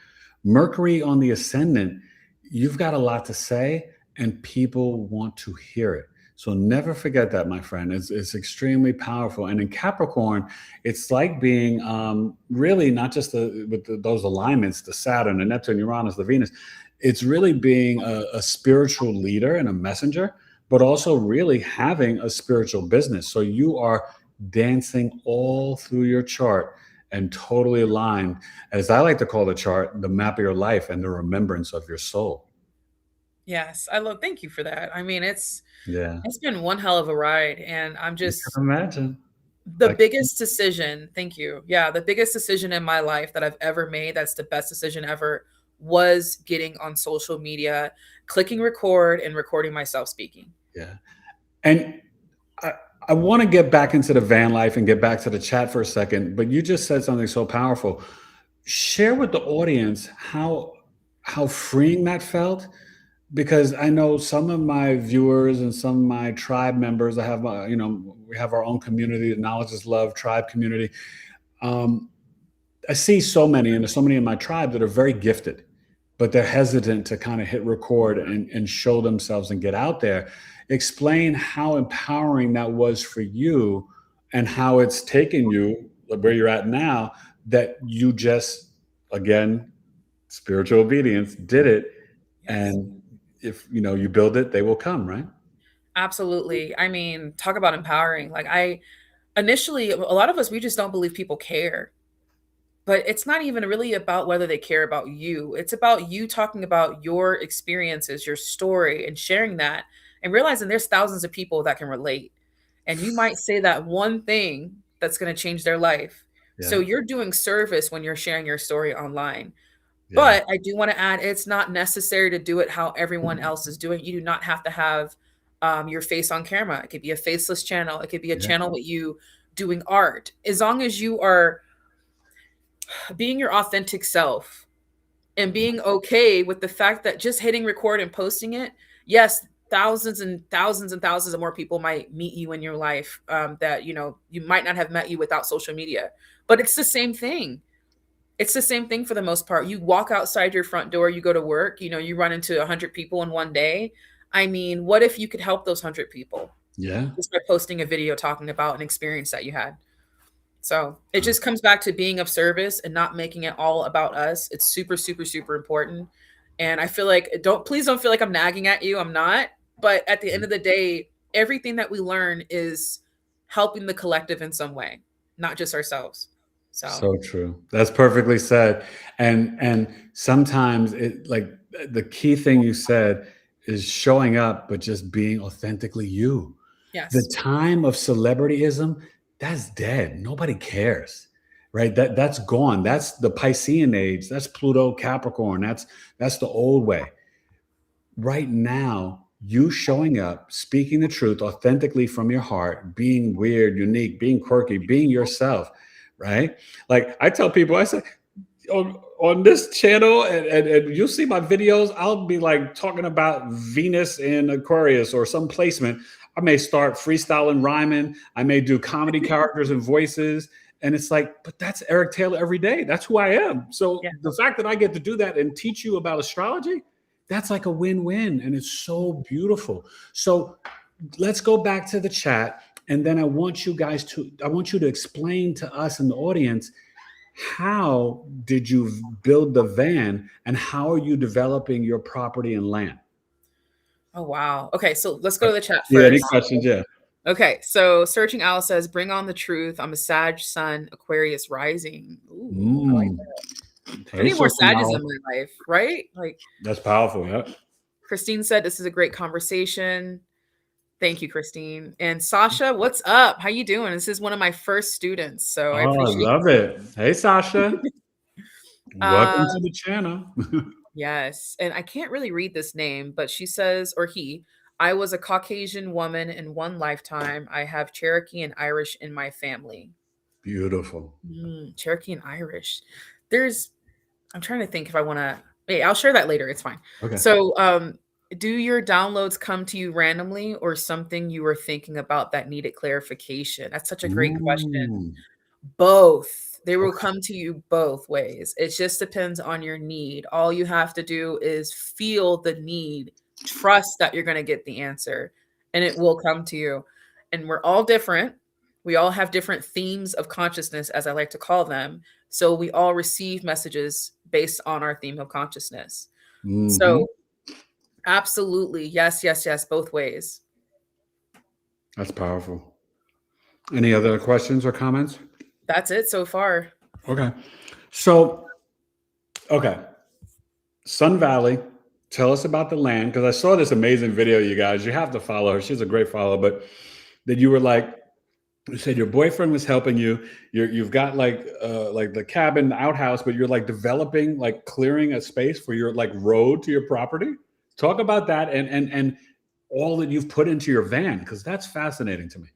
Mercury on the ascendant, you've got a lot to say and people want to hear it. So never forget that, my friend. It's extremely powerful. And in Capricorn, it's like being really not just those alignments, the Saturn, the Neptune, Uranus, the Venus. It's really being a spiritual leader and a messenger, but also really having a spiritual business. So you are dancing all through your chart and totally aligned, as I like to call the chart, the map of your life and the remembrance of your soul. Yes, thank you for that. I mean, it's been one hell of a ride, and I'm just imagine the biggest decision. Thank you. Yeah, the biggest decision in my life that I've ever made, that's the best decision ever, was getting on social media, clicking record and recording myself speaking. Yeah. And I want to get back into the van life and get back to the chat for a second, but you just said something so powerful. Share with the audience how freeing that felt, because I know some of my viewers and some of my tribe members, I have, we have our own community, the Knowledge is Love tribe community. I see so many, and there's so many in my tribe that are very gifted, but they're hesitant to kind of hit record and show themselves and get out there. Explain how empowering that was for you and how it's taken you where you're at now, that you just, again, spiritual obedience, did it. Yes. And if you build it, they will come, right? Absolutely. I mean, talk about empowering. Like initially, a lot of us, we just don't believe people care. But it's not even really about whether they care about you. It's about you talking about your experiences, your story, and sharing that, and realizing there's thousands of people that can relate. And you might say that one thing that's going to change their life. Yeah. So you're doing service when you're sharing your story online. Yeah. But I do want to add, it's not necessary to do it how everyone else is doing. You do not have to have your face on camera. It could be a faceless channel. It could be a channel with you doing art. As long as you are being your authentic self and being okay with the fact that just hitting record and posting it, yes, thousands and thousands and thousands of more people might meet you in your life that, you might not have met you without social media, but it's the same thing. It's the same thing for the most part. You walk outside your front door, you go to work, you run into 100 people in one day. I mean, what if you could help those 100 people? Yeah. just by posting a video talking about an experience that you had. So it just comes back to being of service and not making it all about us. It's super, super, super important. And I feel like please don't feel like I'm nagging at you. I'm not. But at the end of the day, everything that we learn is helping the collective in some way, not just ourselves. So true. That's perfectly said. And sometimes it, like, the key thing you said is showing up, but just being authentically you. The Yes. time of celebrityism, that's dead. Nobody cares. Right? That's gone. That's the Piscean age. That's Pluto Capricorn. That's the old way. Right now, you showing up, speaking the truth authentically from your heart, being weird, unique, being quirky, being yourself, right? Like I tell people, I say, on this channel, and you'll see my videos, I'll be like talking about Venus in Aquarius or some placement. I may start freestyling, rhyming. I may do comedy characters and voices. And it's like, but that's Eric Taylor every day. That's who I am. So Yeah. the fact that I get to do that and teach you about astrology, that's like a win-win. And it's so beautiful. So let's go back to the chat. And then I want you to explain to us in the audience, how did you build the van and how are you developing your property and land? Oh, wow. Okay. So let's go to the chat Yeah, any first. questions? Yeah. Okay. So Searching Owl says, bring on the truth. I'm a Sag Sun Aquarius rising. Ooh, I like that. I Hey, need more Searching Sages Owl. in my life, right? Like That's powerful. Yeah. Christine said, this is a great conversation. Thank you, Christine. And Sasha, what's up? How you doing? This is one of my first students, so I Oh, I appreciate love it. Hey, Sasha. Welcome to Um, the channel. yes, and I can't really read this name, but she says, or he, I was a Caucasian woman in one lifetime. I have Cherokee and Irish in my family. Beautiful. Cherokee and Irish. I'm trying to think if I want to. Hey, I'll share that later. It's fine. Okay. So, do your downloads come to you randomly or something you were thinking about that needed clarification? That's such a great question. Both. They will come to you both ways. It just depends on your need. All you have to do is feel the need, trust that you're going to get the answer, and it will come to you. And we're all different. We all have different themes of consciousness, as I like to call them. So we all receive messages based on our theme of consciousness. So absolutely. Yes, yes, yes, both ways. That's powerful. Any other questions or comments? That's it so far. Okay. So, Sun Valley, tell us about the land, because I saw this amazing video, you guys. You have to follow her. She's a great follower. But that you were like, you said your boyfriend was helping you. You've got like the cabin, the outhouse, but you're like developing, like clearing a space for your like road to your property. Talk about that and all that you've put into your van, because that's fascinating to me.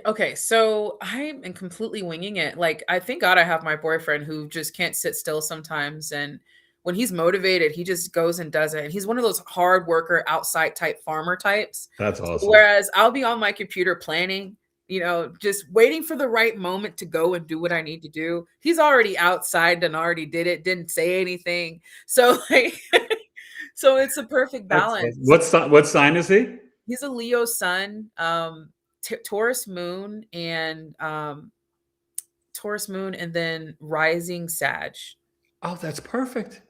Okay, so I am completely winging it. Like, I thank God I have my boyfriend who just can't sit still sometimes. And when he's motivated, he just goes and does it. And he's one of those hard worker, outside type farmer types. That's awesome. Whereas I'll be on my computer planning, just waiting for the right moment to go and do what I need to do. He's already outside and already did it, didn't say anything. So, like, so it's a perfect balance. What sign is he? He's a Leo sun. Taurus moon and then rising Sag. Oh, that's perfect.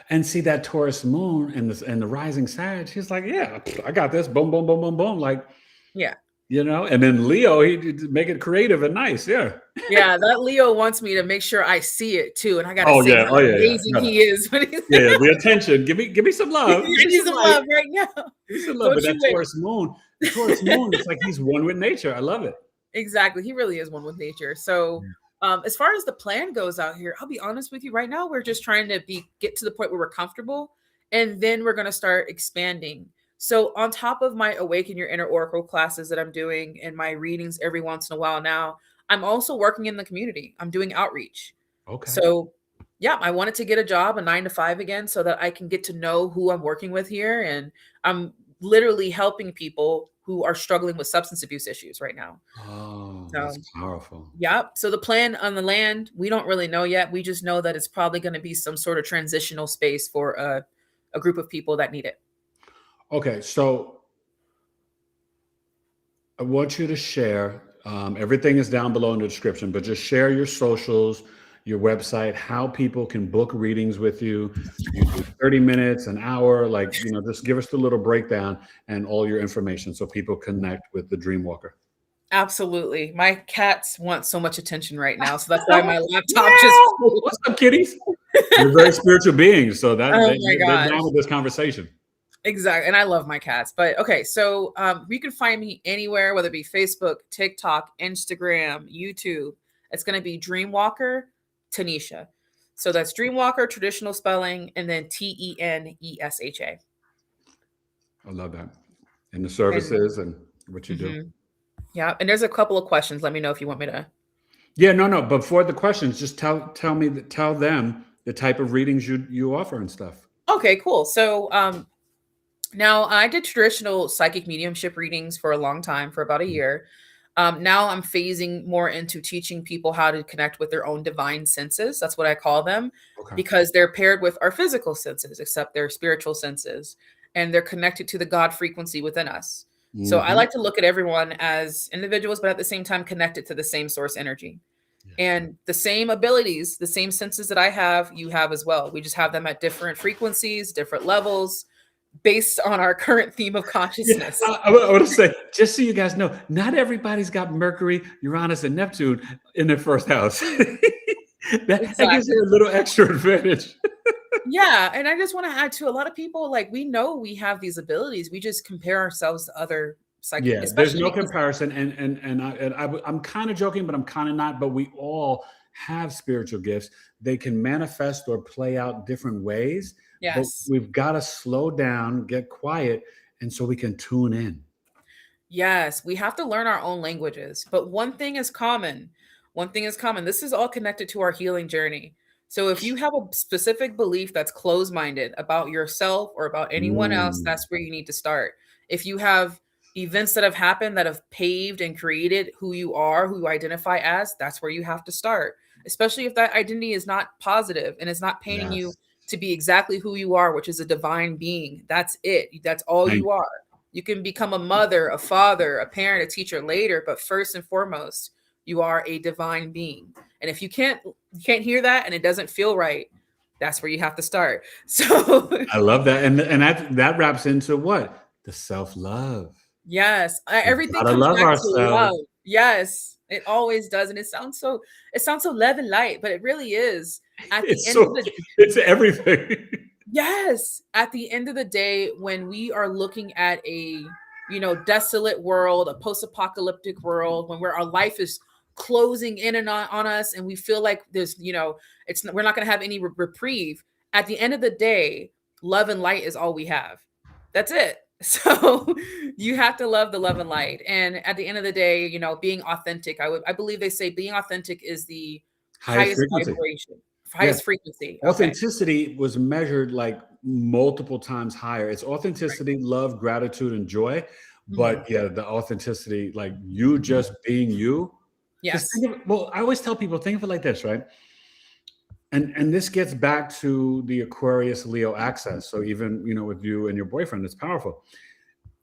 And see that Taurus moon and the rising Sag, he's like, yeah, I got this. Boom, boom, boom, boom, boom. Like, yeah. And then Leo, he make it creative and nice. Yeah. Yeah, that Leo wants me to make sure I see it too. And I gotta say how amazing he is. Yeah, the attention. Give me some love. Give me some love right now. Give me some love. But that Taurus moon, it's like he's one with nature. I love it. Exactly. He really is one with nature. So as far as the plan goes out here, I'll be honest with you right now, we're just trying to get to the point where we're comfortable, and then we're going to start expanding. So on top of my Awaken Your Inner Oracle classes that I'm doing and my readings every once in a while now, I'm also working in the community. I'm doing outreach. Okay. So yeah, I wanted to get a job, a 9-to-5 again, so that I can get to know who I'm working with here. And I'm literally helping people who are struggling with substance abuse issues right now. Oh, that's powerful. Yep. So the plan on the land, we don't really know yet. We just know that it's probably going to be some sort of transitional space for a group of people that need it. Okay. So I want you to share. Everything is down below in the description, but just share your socials, your website, how people can book readings with you. You do 30 minutes, an hour, like, just give us the little breakdown and all your information so people connect with the Dreamwalker. Absolutely. My cats want so much attention right now, so that's why Oh, my laptop just yeah. What's up, kitties? You're very spiritual beings, so Oh my they're gosh. down with this conversation. Exactly. And I love my cats. But okay, so you can find me anywhere, whether it be Facebook, TikTok, Instagram, YouTube. It's going to be Dreamwalker Tenesha. So that's Dreamwalker, traditional spelling, and then Tenesha. I love that. And the And services and what you do. yeah. And there's a couple of questions. Let me know if you want me to. Yeah, no. Before the questions, just tell them the type of readings you offer and stuff. Okay, cool. So now I did traditional psychic mediumship readings for a long time, for about a year. Now I'm phasing more into teaching people how to connect with their own divine senses. That's what I call them, Okay. because they're paired with our physical senses, except they're spiritual senses, and they're connected to the God frequency within us. So I like to look at everyone as individuals, but at the same time connected to the same source energy. Yes. And the same abilities, the same senses that I have, you have as well. We just have them at different frequencies, different levels, based on our current theme of consciousness. Yeah, I want to say, just so you guys know, not everybody's got Mercury, Uranus, and Neptune in their first house. that gives you a little extra advantage. Yeah, and I just want to add to a lot of people, like, we know we have these abilities. We just compare ourselves to other psychic. Yeah, there's no comparison, and I'm kind of joking, but I'm kind of not. But we all have spiritual gifts. They can manifest or play out different ways. Yes. But we've got to slow down, get quiet, and so we can tune in. Yes, we have to learn our own languages. But one thing is common. This is all connected to our healing journey. So if you have a specific belief that's closed-minded about yourself or about anyone else, that's where you need to start. If you have events that have happened that have paved and created who you are, who you identify as, that's where you have to start. Especially if that identity is not positive and it's not painting you to be exactly who you are, which is a divine being. That's it. That's all you are. You can become a mother, a father, a parent, a teacher later, but first and foremost, you are a divine being. And if you can't hear that and it doesn't feel right, that's where you have to start. So I love that. And that wraps into what? The self-love. Yes. Everything comes back to love. Yes, it always does. And it sounds so love and light, but it really is. It's everything. Yes. At the end of the day, when we are looking at a, desolate world, a post-apocalyptic world, when our life is closing in and on us, and we feel like there's, we're not going to have any reprieve. At the end of the day, love and light is all we have. That's it. So you have to love the love and light. And at the end of the day, being authentic, I believe they say being authentic is the highest vibration, highest frequency. Authenticity was measured like multiple times higher. It's authenticity, love, gratitude, and joy. But yeah, the authenticity, like you just being you. Yes. I always tell people, think of it like this, right? And this gets back to the Aquarius Leo axis. So even, with you and your boyfriend, it's powerful.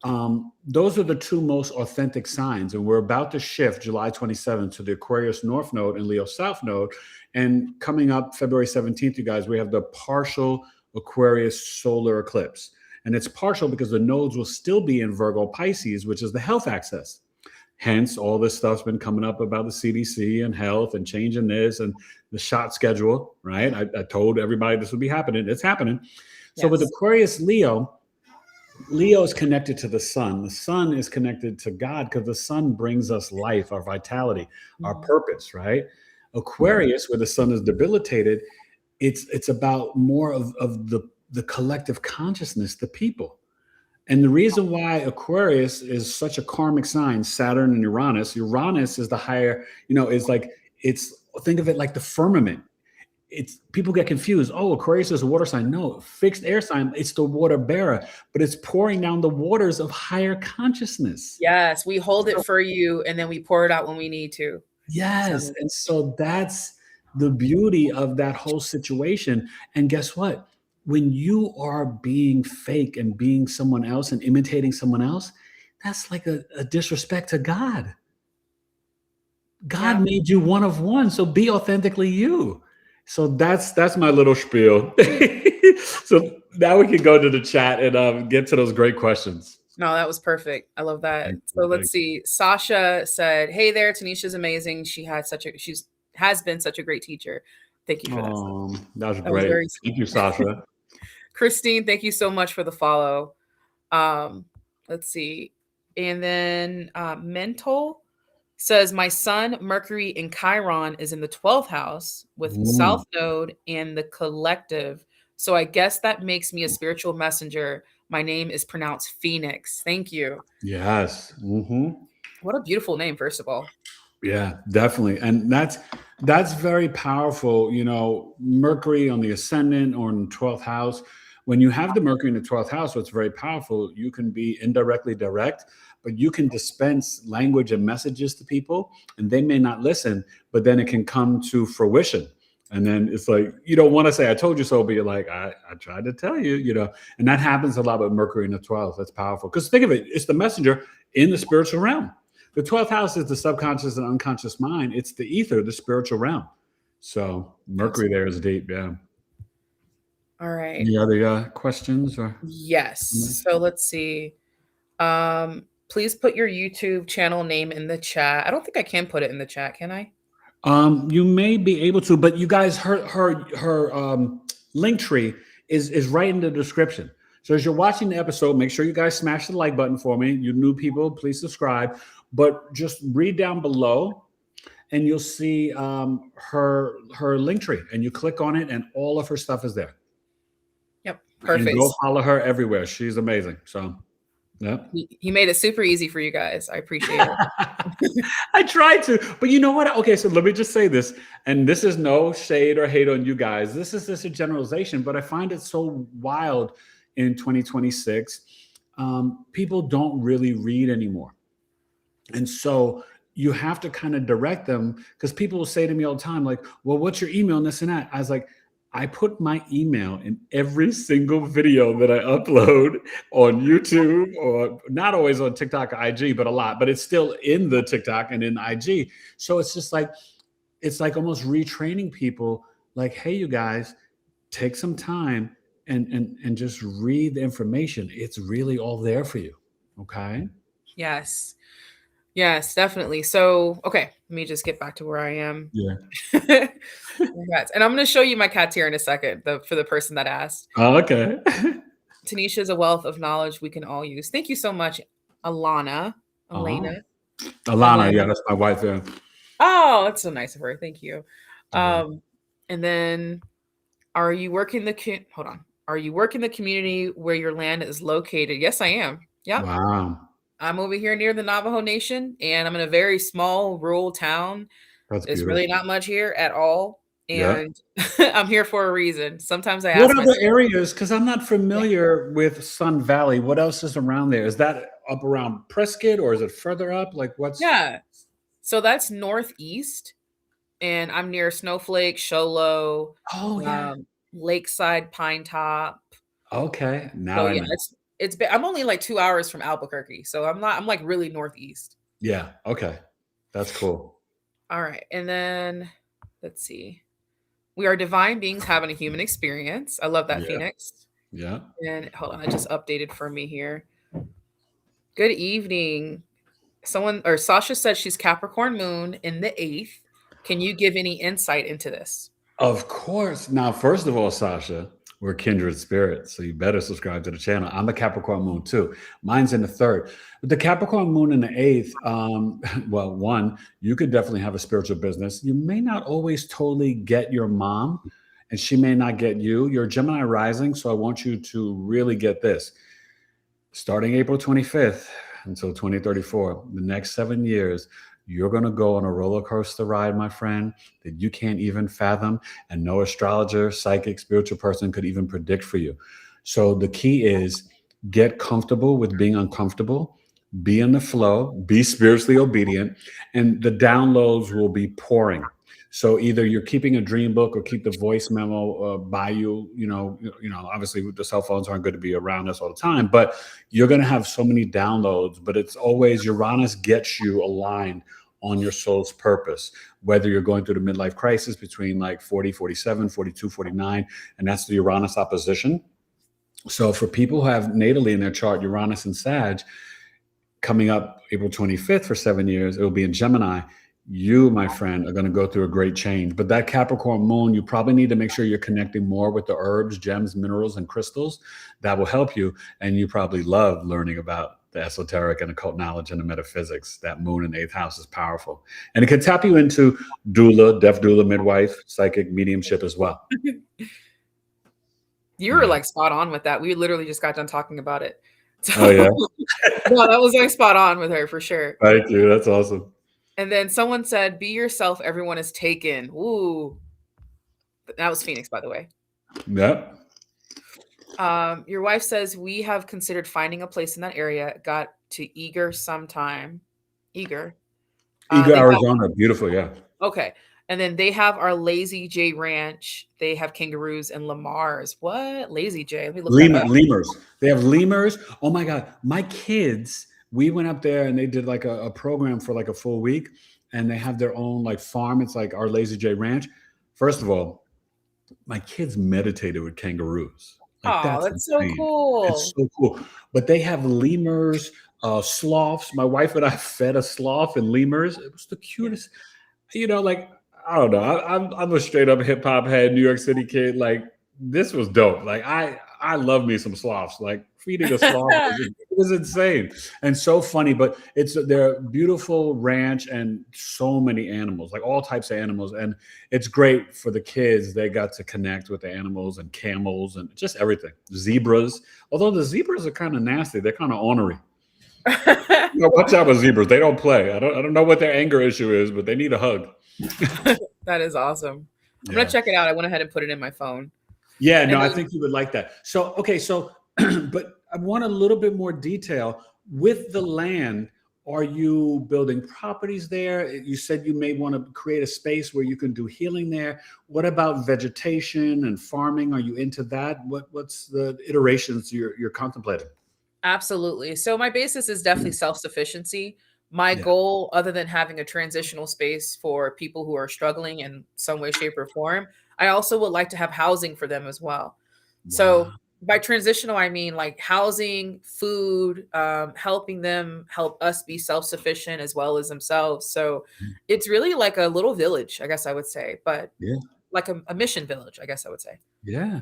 Those are the two most authentic signs. And we're about to shift July 27th to the Aquarius North Node and Leo South Node. And coming up February 17th, you guys, we have the partial Aquarius solar eclipse. And it's partial because the nodes will still be in Virgo Pisces, which is the health axis. Hence, all this stuff's been coming up about the CDC and health and changing this and the shot schedule, right? I told everybody this would be happening. It's happening. Yes. So with Aquarius Leo is connected to the sun. The sun is connected to God because the sun brings us life, our vitality, our purpose, right? Aquarius, where the sun is debilitated, it's about more of the collective consciousness, the people. And the reason why Aquarius is such a karmic sign, Saturn and Uranus is the higher, think of it like the firmament. People get confused. Oh, Aquarius is a water sign. No, fixed air sign. It's the water bearer, but it's pouring down the waters of higher consciousness. Yes, we hold it for you, and then we pour it out when we need to. Yes, and so that's the beauty of that whole situation. And guess what? When you are being fake and being someone else and imitating someone else, that's like a disrespect to God. God Yeah. made you one of one, so be authentically you. So that's my little spiel. So now we can go to the chat and get to those great questions. No, that was perfect. I love that. Thank So you, let's see. Sasha said, "Hey there, Tanisha's amazing. She's has been such a great teacher. Thank you for that." that was That was great. very Thank sweet. you, Sasha. Christine, thank you so much for the follow. Let's see. And then Mental says, "My sun, Mercury in Chiron is in the 12th house with Mm, South Node and the collective. So I guess that makes me a spiritual messenger. My name is pronounced Phoenix." Thank you. yes. What a beautiful name, first of all. Yeah, definitely. And that's very powerful. Mercury on the ascendant or in the 12th house. When you have the Mercury in the 12th house, what's very powerful, you can be indirectly direct, but you can dispense language and messages to people, and they may not listen, but then it can come to fruition. And then it's like, you don't want to say, I told you so, but you're like, I tried to tell you, and that happens a lot with Mercury in the 12th. That's powerful. Because think of it, it's the messenger in the spiritual realm. The 12th house is the subconscious and unconscious mind. It's the ether, the spiritual realm. So Mercury there is deep. Yeah. All right. Any other questions or? Yes. So let's see. Please put your YouTube channel name in the chat. I don't think I can put it in the chat, can I? You may be able to, but you guys, her link tree is right in the description. So as you're watching the episode, make sure you guys smash the like button for me. You new people, please subscribe. But just read down below, and you'll see her link tree, and you click on it, and all of her stuff is there. Yep, perfect. And go follow her everywhere. She's amazing. So, yeah. He made it super easy for you guys. I appreciate it. I tried to, but you know what? Okay, so let me just say this, and this is no shade or hate on you guys. This is just a generalization, but I find it so wild in 2026. People don't really read anymore. And so you have to kind of direct them, because people will say to me all the time, like, well, what's your email and this and that? I was like, I put my email in every single video that I upload on YouTube, or not always on TikTok or IG, but a lot, but it's still in the TikTok and in IG. So it's just like, it's like almost retraining people, like, hey, you guys, take some time and just read the information. It's really all there for you. Okay. Yes. Yes, definitely. So, okay, let me just get back to where I am. Yeah. Congrats. And I'm going to show you my cats here in a second, for the person that asked. Oh, okay. Tanisha is a wealth of knowledge we can all use. Thank you so much, Elena. Alana, Elena. yeah, that's my wife there. Oh, that's so nice of her. Thank you. Mhm. And then, are you working hold on. Are you working the community where your land is located? Yes, I am. Yeah. Wow. I'm over here near the Navajo Nation, and I'm in a very small rural town. That's There's beautiful. really not much here at all. Yeah. And I'm here for a reason. Sometimes I What ask other myself, areas? Because I'm not familiar with Sun Valley. What else is around there? Is that up around Prescott, or is it further up? Like what's? yeah. So that's northeast, and I'm near Snowflake, Sholo, Oh yeah. Lakeside, Pine Top. Okay. Now So I yeah, know. I'm only like 2 hours from Albuquerque, so I'm like really northeast. Yeah. Okay. That's cool. All right, and then let's see. We are divine beings having a human experience. I love that, Yeah. Phoenix. Yeah. And hold on, I just updated for me here. Good evening. Sasha said she's Capricorn Moon in the 8th. Can you give any insight into this? Of course. Now, first of all, Sasha, we're kindred spirits, so you better subscribe to the channel. I'm a Capricorn Moon too. Mine's in the 3rd. But the Capricorn Moon in the 8th, well, one, you could definitely have a spiritual business. You may not always totally get your mom, and she may not get you. You're Gemini rising, so I want you to really get this. Starting April 25th until 2034, the next 7 years, you're going to go on a roller coaster ride, my friend, that you can't even fathom, and no astrologer, psychic, spiritual person could even predict for you. So the key is get comfortable with being uncomfortable, be in the flow, be spiritually obedient, and the downloads will be pouring. So either you're keeping a dream book or keep the voice memo by you. Obviously the cell phones aren't going to be around us all the time, but you're going to have so many downloads. But it's always Uranus gets you aligned on your soul's purpose, whether you're going through the midlife crisis between like 40, 47, 42, 49, and that's the Uranus opposition. So for people who have natally in their chart Uranus and Sag coming up April 25th for 7 years, it will be in Gemini. You, my friend, are going to go through a great change. But that Capricorn moon, you probably need to make sure you're connecting more with the herbs, gems, minerals, and crystals. That will help you. And you probably love learning about the esoteric and occult knowledge and the metaphysics. That moon in 8th house is powerful. And it can tap you into doula, deaf doula, midwife, psychic, mediumship as well. You were like spot on with that. We literally just got done talking about it. So, oh, yeah? No, that was like spot on with her for sure. Thank you. That's awesome. And then someone said, be yourself, everyone is taken. Ooh. That was Phoenix, by the way. Yep. Your wife says, we have considered finding a place in that area. Got to Eager sometime. Eager, Arizona. Beautiful, yeah. Okay. And then they have our Lazy J Ranch. They have kangaroos and lemurs. What? Lazy J. Let me look that up. Lemurs. They have lemurs. Oh, my God. My kids... We went up there and they did like a program for like a full week, and they have their own like farm. It's like our Lazy J Ranch. First of all, my kids meditated with kangaroos. Like, that's so cool. It's so cool. But they have lemurs, sloths. My wife and I fed a sloth and lemurs. It was the cutest. Like, I don't know. I'm a straight up hip hop head, New York City kid. Like, this was dope. Like, I love me some sloths. Like, feeding a sloth it was insane and so funny. But they're a beautiful ranch and so many animals, like all types of animals, and it's great for the kids. They got to connect with the animals and camels and just everything. Zebras, although the zebras are kind of nasty. They're kind of ornery. Watch out with zebras. They don't play. I don't know what their anger issue is, but they need a hug. That is awesome. I'm gonna check it out. I went ahead and put it in my phone. Yeah, no, I think you would like that. So, okay, but I want a little bit more detail. With the land, are you building properties there? You said you may want to create a space where you can do healing there. What about vegetation and farming? Are you into that? What's the iterations you're contemplating? Absolutely. So my basis is definitely self-sufficiency. My goal, other than having a transitional space for people who are struggling in some way, shape, or form, I also would like to have housing for them as well. Wow. So by transitional, I mean like housing, food, helping them help us be self-sufficient as well as themselves. So it's really like a little village, I guess I would say, but like a mission village, I guess I would say. Yeah.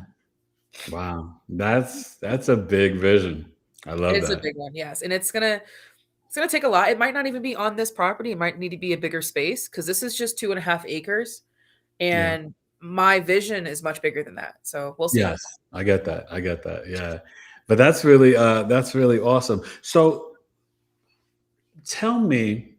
Wow. That's a big vision. I love that. It's a big one. Yes. And it's going to take a lot. It might not even be on this property. It might need to be a bigger space because this is just 2.5 acres. And my vision is much bigger than that. So we'll see. Yes, I get that. Yeah. But that's really awesome. So tell me,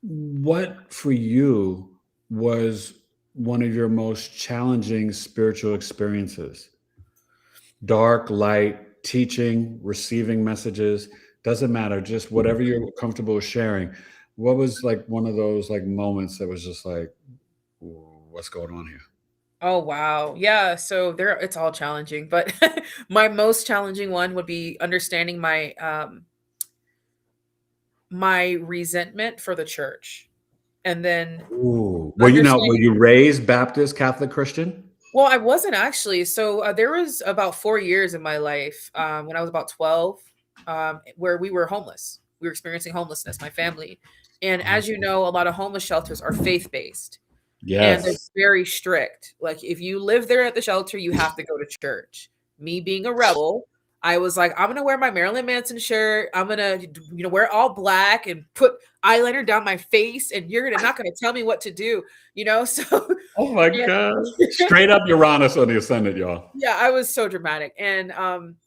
what for you was one of your most challenging spiritual experiences? Dark, light, teaching, receiving messages, doesn't matter. Just whatever you're comfortable sharing. What was like one of those like moments that was just like, what's going on here? Oh, wow. Yeah. So it's all challenging, but my most challenging one would be understanding my my resentment for the church. And then were you raised Baptist, Catholic, Christian? Well, I wasn't actually. So there was about 4 years in my life when I was about 12 where we were homeless. We were experiencing homelessness, my family. And as you know, a lot of homeless shelters are faith-based. Yes. And it's very strict. Like if you live there at the shelter, you have to go to church. Me being a rebel, I was like, I'm going to wear my Marilyn Manson shirt. I'm going to, wear all black and put eyeliner down my face. And you're not going to tell me what to do, So. Oh my gosh. Straight up Uranus on the ascendant, y'all. Yeah, I was so dramatic. And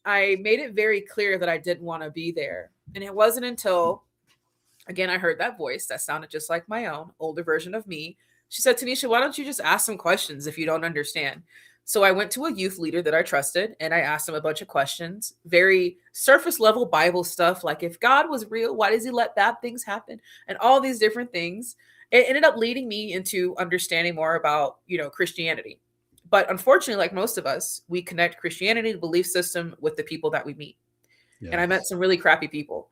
I made it very clear that I didn't want to be there. And it wasn't until, again, I heard that voice that sounded just like my own older version of me. She said, Tenesha, why don't you just ask some questions if you don't understand? So I went to a youth leader that I trusted and I asked him a bunch of questions, very surface level Bible stuff. Like if God was real, why does he let bad things happen? And all these different things. it ended up leading me into understanding more about, Christianity. But unfortunately, like most of us, we connect Christianity, the belief system, with the people that we meet. And I met Yes. some really crappy people.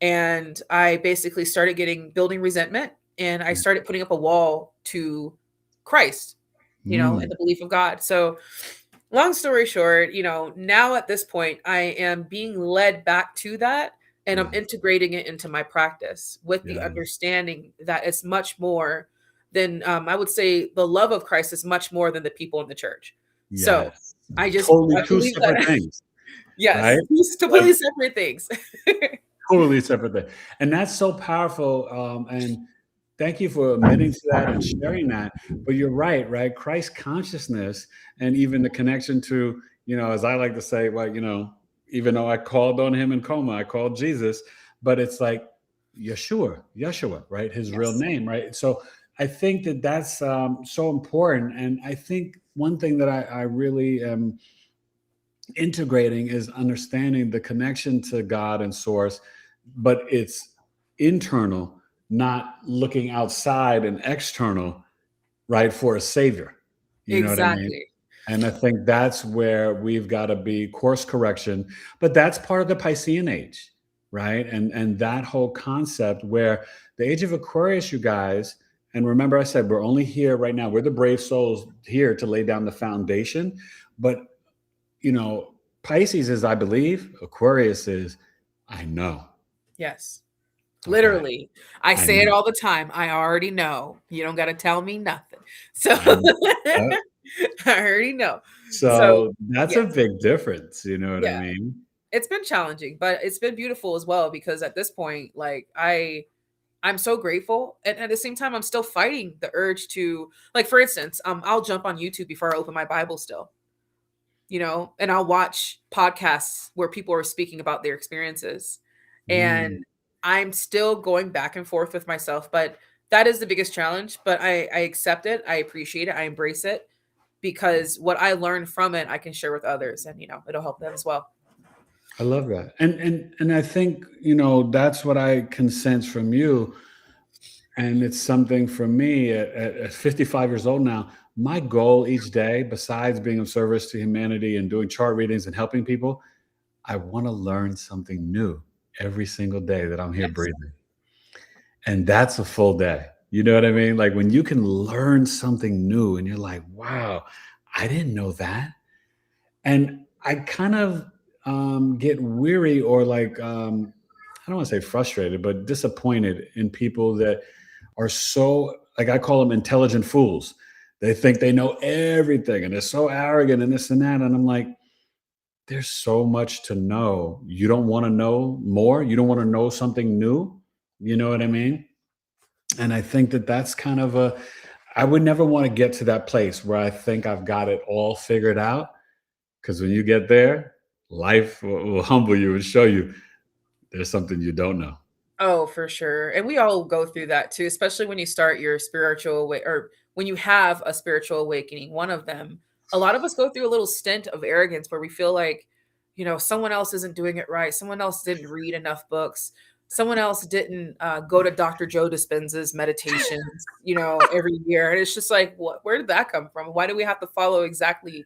And I basically started building resentment, and I started putting up a wall to Christ, and Mm, the belief of God. So long story short, now at this point, I am being led back to that, and I'm yeah. integrating it into my practice with the Yeah. understanding that it's much more than, I would say, the love of Christ is much more than the people in the church. So Yes. I Totally two believe separate that, things, yes, right? these Like completely separate things. totally separate thing. And that's so powerful. And thank you for admitting to that and sharing that. But you're right, right? Christ consciousness and even the connection to, as I like to say, well, even though I called on him in coma, I called Jesus, but it's like Yeshua, right? His real Yes, name, right? So I think that that's so important. And I think one thing that I really am integrating is understanding the connection to God and source, but it's internal, not looking outside and external, right, for a savior. You know what I mean? exactly. And I think that's where we've got to be course correction, but that's part of the Piscean age, right? And that whole concept where the age of Aquarius, you guys, and remember I said we're only here right now. We're the brave souls here to lay down the foundation, but you know, Pisces is I believe, Aquarius is I know. Yes. Okay. Literally. I I say it know. all the time. I already know. You don't got to tell me nothing. So I know. Yep. I already know. So, So that's a yes. big difference. You know what I Yeah. mean? It's been challenging, but it's been beautiful as well, because at this point, like, I'm so grateful, and at the same time I'm still fighting the urge to, like, for instance, I'll jump on YouTube before I open my Bible still, and I'll watch podcasts where people are speaking about their experiences. Mm, And I'm still going back and forth with myself, but that is the biggest challenge. But I accept it, I appreciate it, I embrace it, because what I learned from it, I can share with others, and it'll help them as well. I love that. And I think, that's what I can sense from you. And it's something for me at 55 years old now. My goal each day, besides being of service to humanity and doing chart readings and helping people, I want to learn something new every single day that I'm here Yes. breathing. And that's a full day. You know what I mean? Like when you can learn something new and you're like, wow, I didn't know that. And I kind of get weary or like, I don't want to say frustrated, but disappointed in people that are so, like, I call them intelligent fools. They think they know everything and they're so arrogant and this and that. And I'm like, there's so much to know. You don't want to know more. You don't want to know something new. You know what I mean? And I think that that's kind of I would never want to get to that place where I think I've got it all figured out. Because when you get there, life will humble you and show you there's something you don't know. Oh, for sure. And we all go through that too, especially when you start your spiritual way, or when you have a spiritual awakening, one of them. A lot of us go through a little stint of arrogance where we feel like, someone else isn't doing it right. Someone else didn't read enough books. Someone else didn't go to Dr. Joe Dispenza's meditations, every year. And it's just like, what? Where did that come from? Why do we have to follow exactly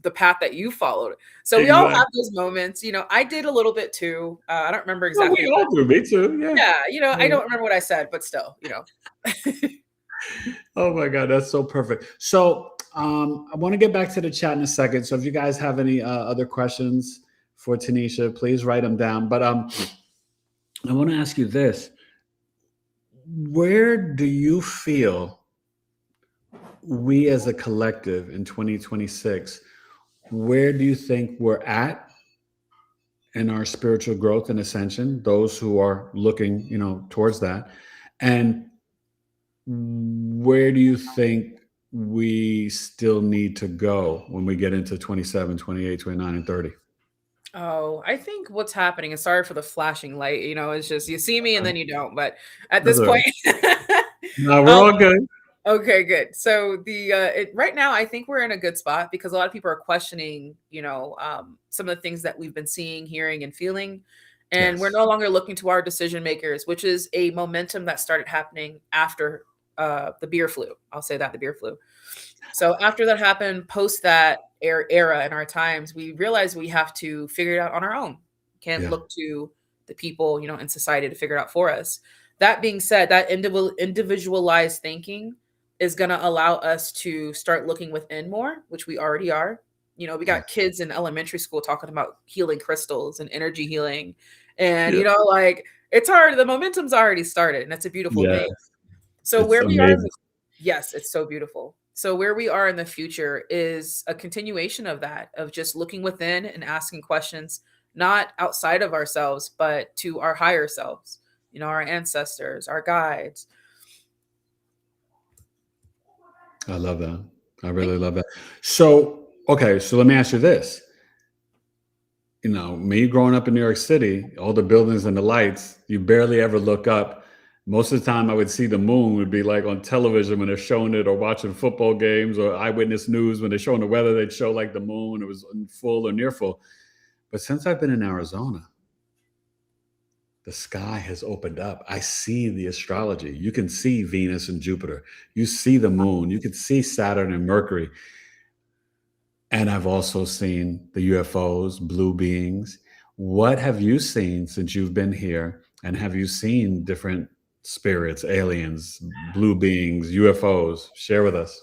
the path that you followed? So we all Exactly. have those moments. I did a little bit too. I don't remember Well, exactly we what. all do. Me too. Yeah. Yeah, I Yeah. don't remember what I said, but still. Oh my God, that's so perfect. So I want to get back to the chat in a second. So if you guys have any other questions for Tanisha, please write them down. But I want to ask you this: where do you feel we as a collective in 2026? Where do you think we're at in our spiritual growth and ascension? Those who are looking, towards that, and where do you think we still need to go when we get into 27, 28, 29, and 30? Oh, I think what's happening, and sorry for the flashing light, it's just you see me and then you don't, but at That's this all point, right. No, we're um, all good. okay, good. So right now, I think we're in a good spot because a lot of people are questioning, some of the things that we've been seeing, hearing, and feeling, and we're Yes. no longer looking to our decision makers, which is a momentum that started happening after the beer flu. I'll say that, the beer flu. So after that happened, post that era in our times, we realized we have to figure it out on our own. Can't Yeah. look to the people, in society to figure it out for us. That being said, that individualized thinking is going to allow us to start looking within more, which we already are. We got kids in elementary school talking about healing crystals and energy healing. And, Yeah. like, it's already, the momentum's already started, and it's a beautiful Yeah. thing. So It's where we are, amazing. yes, it's so beautiful. So where we are in the future is a continuation of that, of just looking within and asking questions, not outside of ourselves, but to our higher selves, our ancestors, our guides. I love that. I really love that. So, okay, so let me ask you this. Me growing up in New York City, all the buildings and the lights, you barely ever look up. Most of the time I would see the moon would be like on television when they're showing it, or watching football games, or eyewitness news when they're showing the weather, they'd show like the moon, it was full or near full. But since I've been in Arizona, the sky has opened up. I see the astrology. You can see Venus and Jupiter. You see the moon. You can see Saturn and Mercury. And I've also seen the UFOs, blue beings. What have you seen since you've been here? And have you seen different spirits, aliens, blue beings, UFOs? Share with us.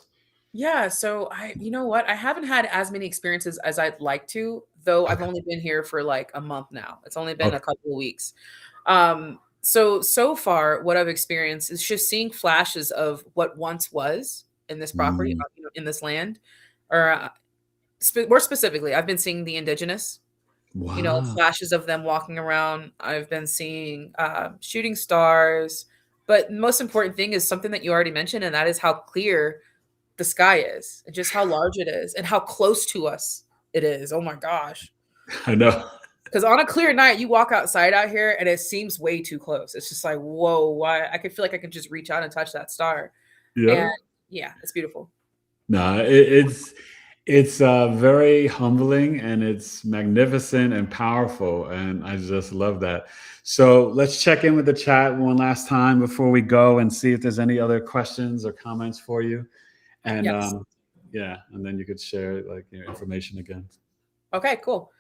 Yeah, so you know what? I haven't had as many experiences as I'd like to, though I've Okay. only been here for like a month now. It's only been Okay. a couple of weeks. So far, what I've experienced is just seeing flashes of what once was in this property, Mm, in this land, or more specifically, I've been seeing the indigenous, wow. flashes of them walking around. I've been seeing shooting stars, but the most important thing is something that you already mentioned, and that is how clear the sky is, and just how large it is, and how close to us it is. Oh my gosh. I know. Because on a clear night, you walk outside out here and it seems way too close. It's just like, whoa, why? I could feel like I could just reach out and touch that star. And Yeah. yeah, it's beautiful. No, it's very humbling, and it's magnificent and powerful, and I just love that. So let's check in with the chat one last time before we go, and see if there's any other questions or comments for you. And Yes. yeah, and then you could share like your information again. Okay, cool.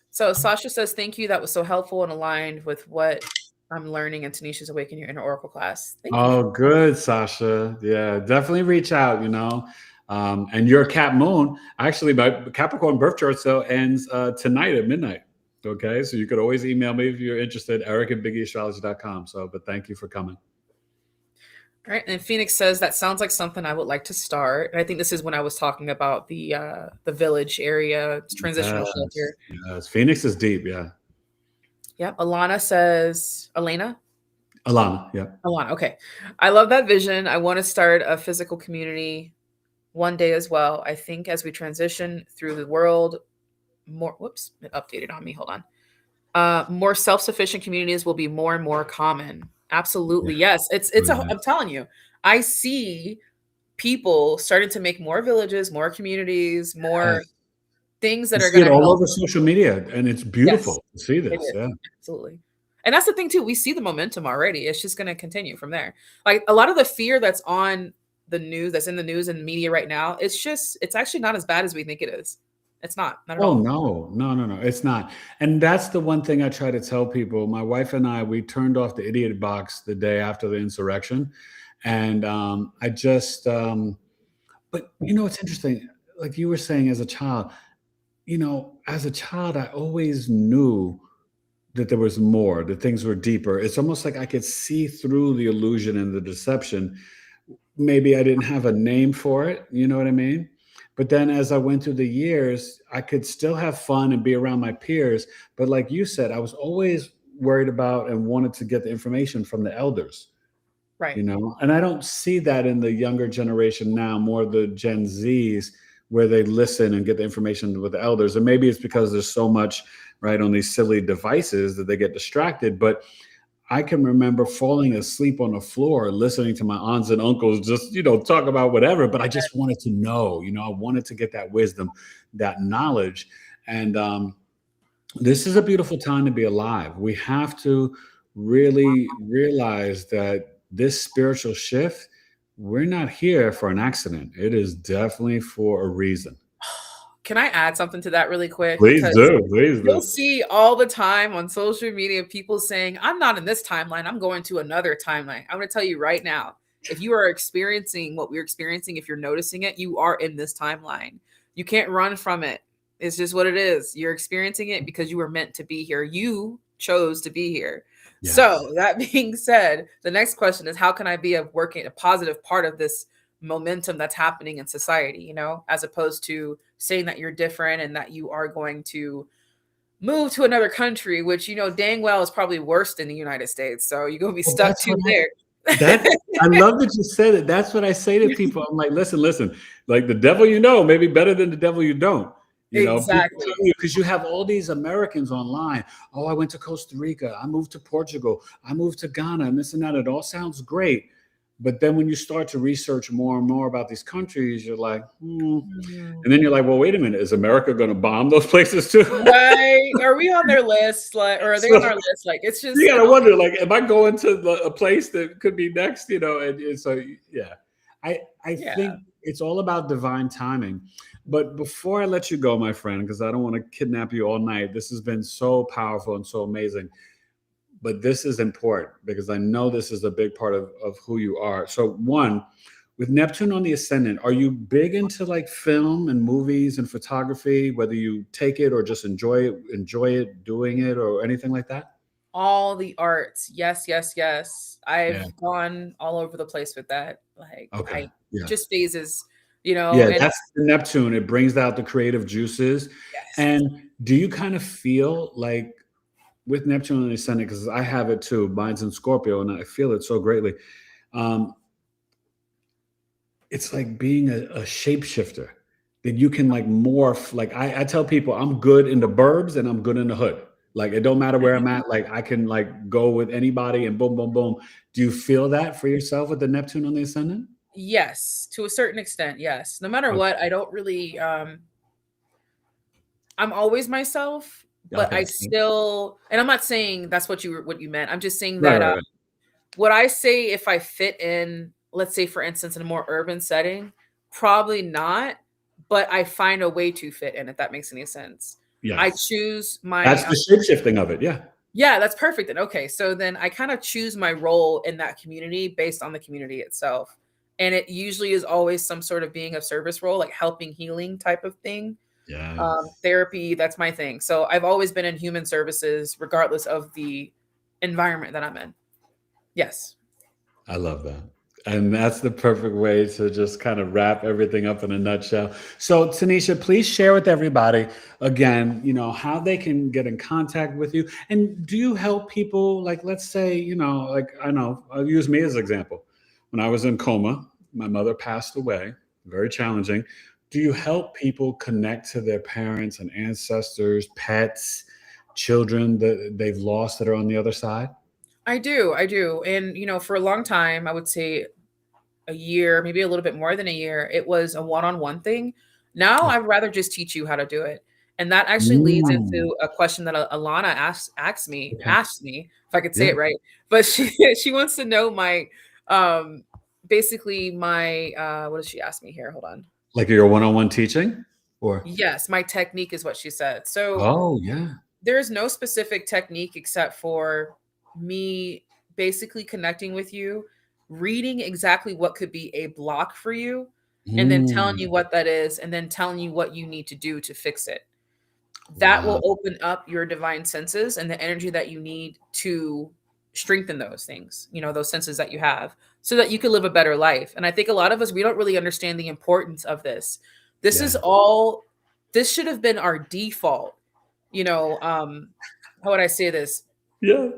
So Sasha says, thank you. That was so helpful and aligned with what I'm learning in Tanisha's Awaken Your Inner Oracle class. Thank you. Oh, good, Sasha. Yeah, definitely reach out. And your Cap Moon, actually, my Capricorn birth chart so ends tonight at midnight. Okay, so you could always email me if you're interested, eric@biggieastrology.com. So, but thank you for coming. All right. And Phoenix says, that sounds like something I would like to start. And I think this is when I was talking about the village area, transitional Yes, shelter. yes. Phoenix is deep. Yeah. Yep. Alana says, Elena? Alana. Yeah. Alana. Okay. I love that vision. I want to start a physical community one day as well. I think as we transition through the world, it updated on me. Hold on. More self-sufficient communities will be more and more common. Absolutely. Yeah. Yes. Yeah. I'm telling you, I see people starting to make more villages, more communities, more Yes. things You that are see going it to all help. over social media, and it's Yes, beautiful to see it this. is. Yeah. Absolutely. And that's the thing too. We see the momentum already. It's just going to continue from there. Like a lot of the fear that's on the news, that's in the news and media right now, it's actually not as bad as we think it is. It's not at Oh, all. no, no, no, no, it's not. And that's the one thing I try to tell people. My wife and I, we turned off the idiot box the day after the insurrection. And I just, but it's interesting. Like you were saying, as a child, I always knew that there was more, that things were deeper. It's almost like I could see through the illusion and the deception. Maybe I didn't have a name for it, you know what I mean? But then as I went through the years, I could still have fun and be around my peers. But like you said, I was always worried about and wanted to get the information from the elders, Right. and I don't see that in the younger generation now, more the Gen Zs, where they listen and get the information with the elders. And maybe it's because there's so much right on these silly devices that they get distracted. But I can remember falling asleep on the floor, listening to my aunts and uncles just, talk about whatever. But I just wanted to know, I wanted to get that wisdom, that knowledge. And this is a beautiful time to be alive. We have to really realize that this spiritual shift, we're not here for an accident. It is definitely for a reason. Can I add something to that really quick? Please Because do. Please you'll do. see all the time on social media people saying, I'm not in this timeline, I'm going to another timeline. I'm going to tell you right now, if you are experiencing what we're experiencing, if you're noticing it, you are in this timeline. You can't run from it. It's just what it is. You're experiencing it because you were meant to be here. You chose to be here. Yes. So that being said, the next question is, how can I be a positive part of this momentum that's happening in society, you know, as opposed to saying that you're different and that you are going to move to another country, which, you know, dang well is probably worse than the United States. So you're going to be stuck too there. I love that you said it. That's what I say to people. I'm like, listen, like the devil you know may be better than the devil you don't. You know, exactly. Because you have all these Americans online. Oh, I went to Costa Rica. I moved to Portugal. I moved to Ghana and this and that. It all sounds great. But then when you start to research more and more about these countries, you're like, And then you're like, well, wait a minute. Is America going to bomb those places too? Right. Are we on their list? Like, or are they on our list? Like, it's just, you got to wonder, like, am I going to a place that could be next? You know, and so, yeah, I think it's all about divine timing. But before I let you go, my friend, because I don't want to kidnap you all night, this has been so powerful and so amazing. But this is important because I know this is a big part of who you are. So one, with Neptune on the ascendant, are you big into like film and movies and photography, whether you take it or just enjoy it, doing it or anything like that? All the arts. Yes. I've gone all over the place with that. Like, just phases, you know. Yeah, and that's the Neptune. It brings out the creative juices. Yes. And do you kind of feel like with Neptune on the ascendant, because I have it too, mine's in Scorpio, and I feel it so greatly. It's like being a shapeshifter that you can like morph. Like I tell people I'm good in the burbs and I'm good in the hood. Like it don't matter where I'm at. Like I can like go with anybody and boom, boom, boom. Do you feel that for yourself with the Neptune on the ascendant? Yes, to a certain extent. Yes. No matter what, I don't really, I'm always myself, but I still, and I'm not saying that's what you meant. I'm just saying that what I say, if I fit in, let's say for instance, in a more urban setting, probably not, but I find a way to fit in, if that makes any sense. Yeah. I choose my, that's the shape-shifting of it. Yeah. Yeah, that's perfect. And okay, so then I kind of choose my role in that community based on the community itself. And it usually is always some sort of being of service role, like helping, healing type of thing. Yeah. Therapy, that's my thing. So I've always been in human services, regardless of the environment that I'm in. Yes. I love that. And that's the perfect way to just kind of wrap everything up in a nutshell. So Tenesha, please share with everybody again, you know, how they can get in contact with you. And do you help people, like, let's say, you know, like, I know, I'll use me as an example. When I was in coma, my mother passed away, very challenging. Do you help people connect to their parents and ancestors, pets, children that they've lost that are on the other side? I do. And, you know, for a long time, I would say a year, maybe a little bit more than a year, it was a one-on-one thing. Now I'd rather just teach you how to do it. And that actually leads into a question that Alana asked me, if I could say it right. But she wants to know my, basically my, what did she ask me here? Hold on. Like your one-on-one teaching? Or yes, my technique is what she said. So there's no specific technique except for me basically connecting with you, reading exactly what could be a block for you, and then telling you what that is, and then telling you what you need to do to fix it. That will open up your divine senses and the energy that you need to strengthen those things, you know, those senses that you have, so that you can live a better life. And I think a lot of us, we don't really understand the importance of this. This should have been our default, you know, how would I say this? Yeah.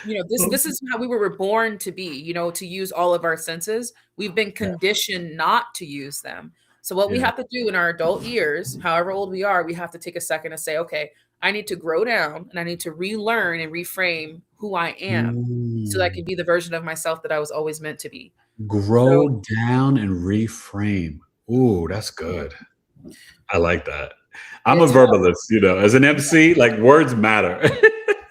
You know, this is how we were born to be, you know, to use all of our senses. We've been conditioned not to use them. So what we have to do in our adult years, however old we are, we have to take a second to say, okay, I need to grow down and I need to relearn and reframe who I am so that I can be the version of myself that I was always meant to be. Grow down and reframe. Ooh, that's good. I like that. I'm a verbalist, you know, as an MC, like words matter.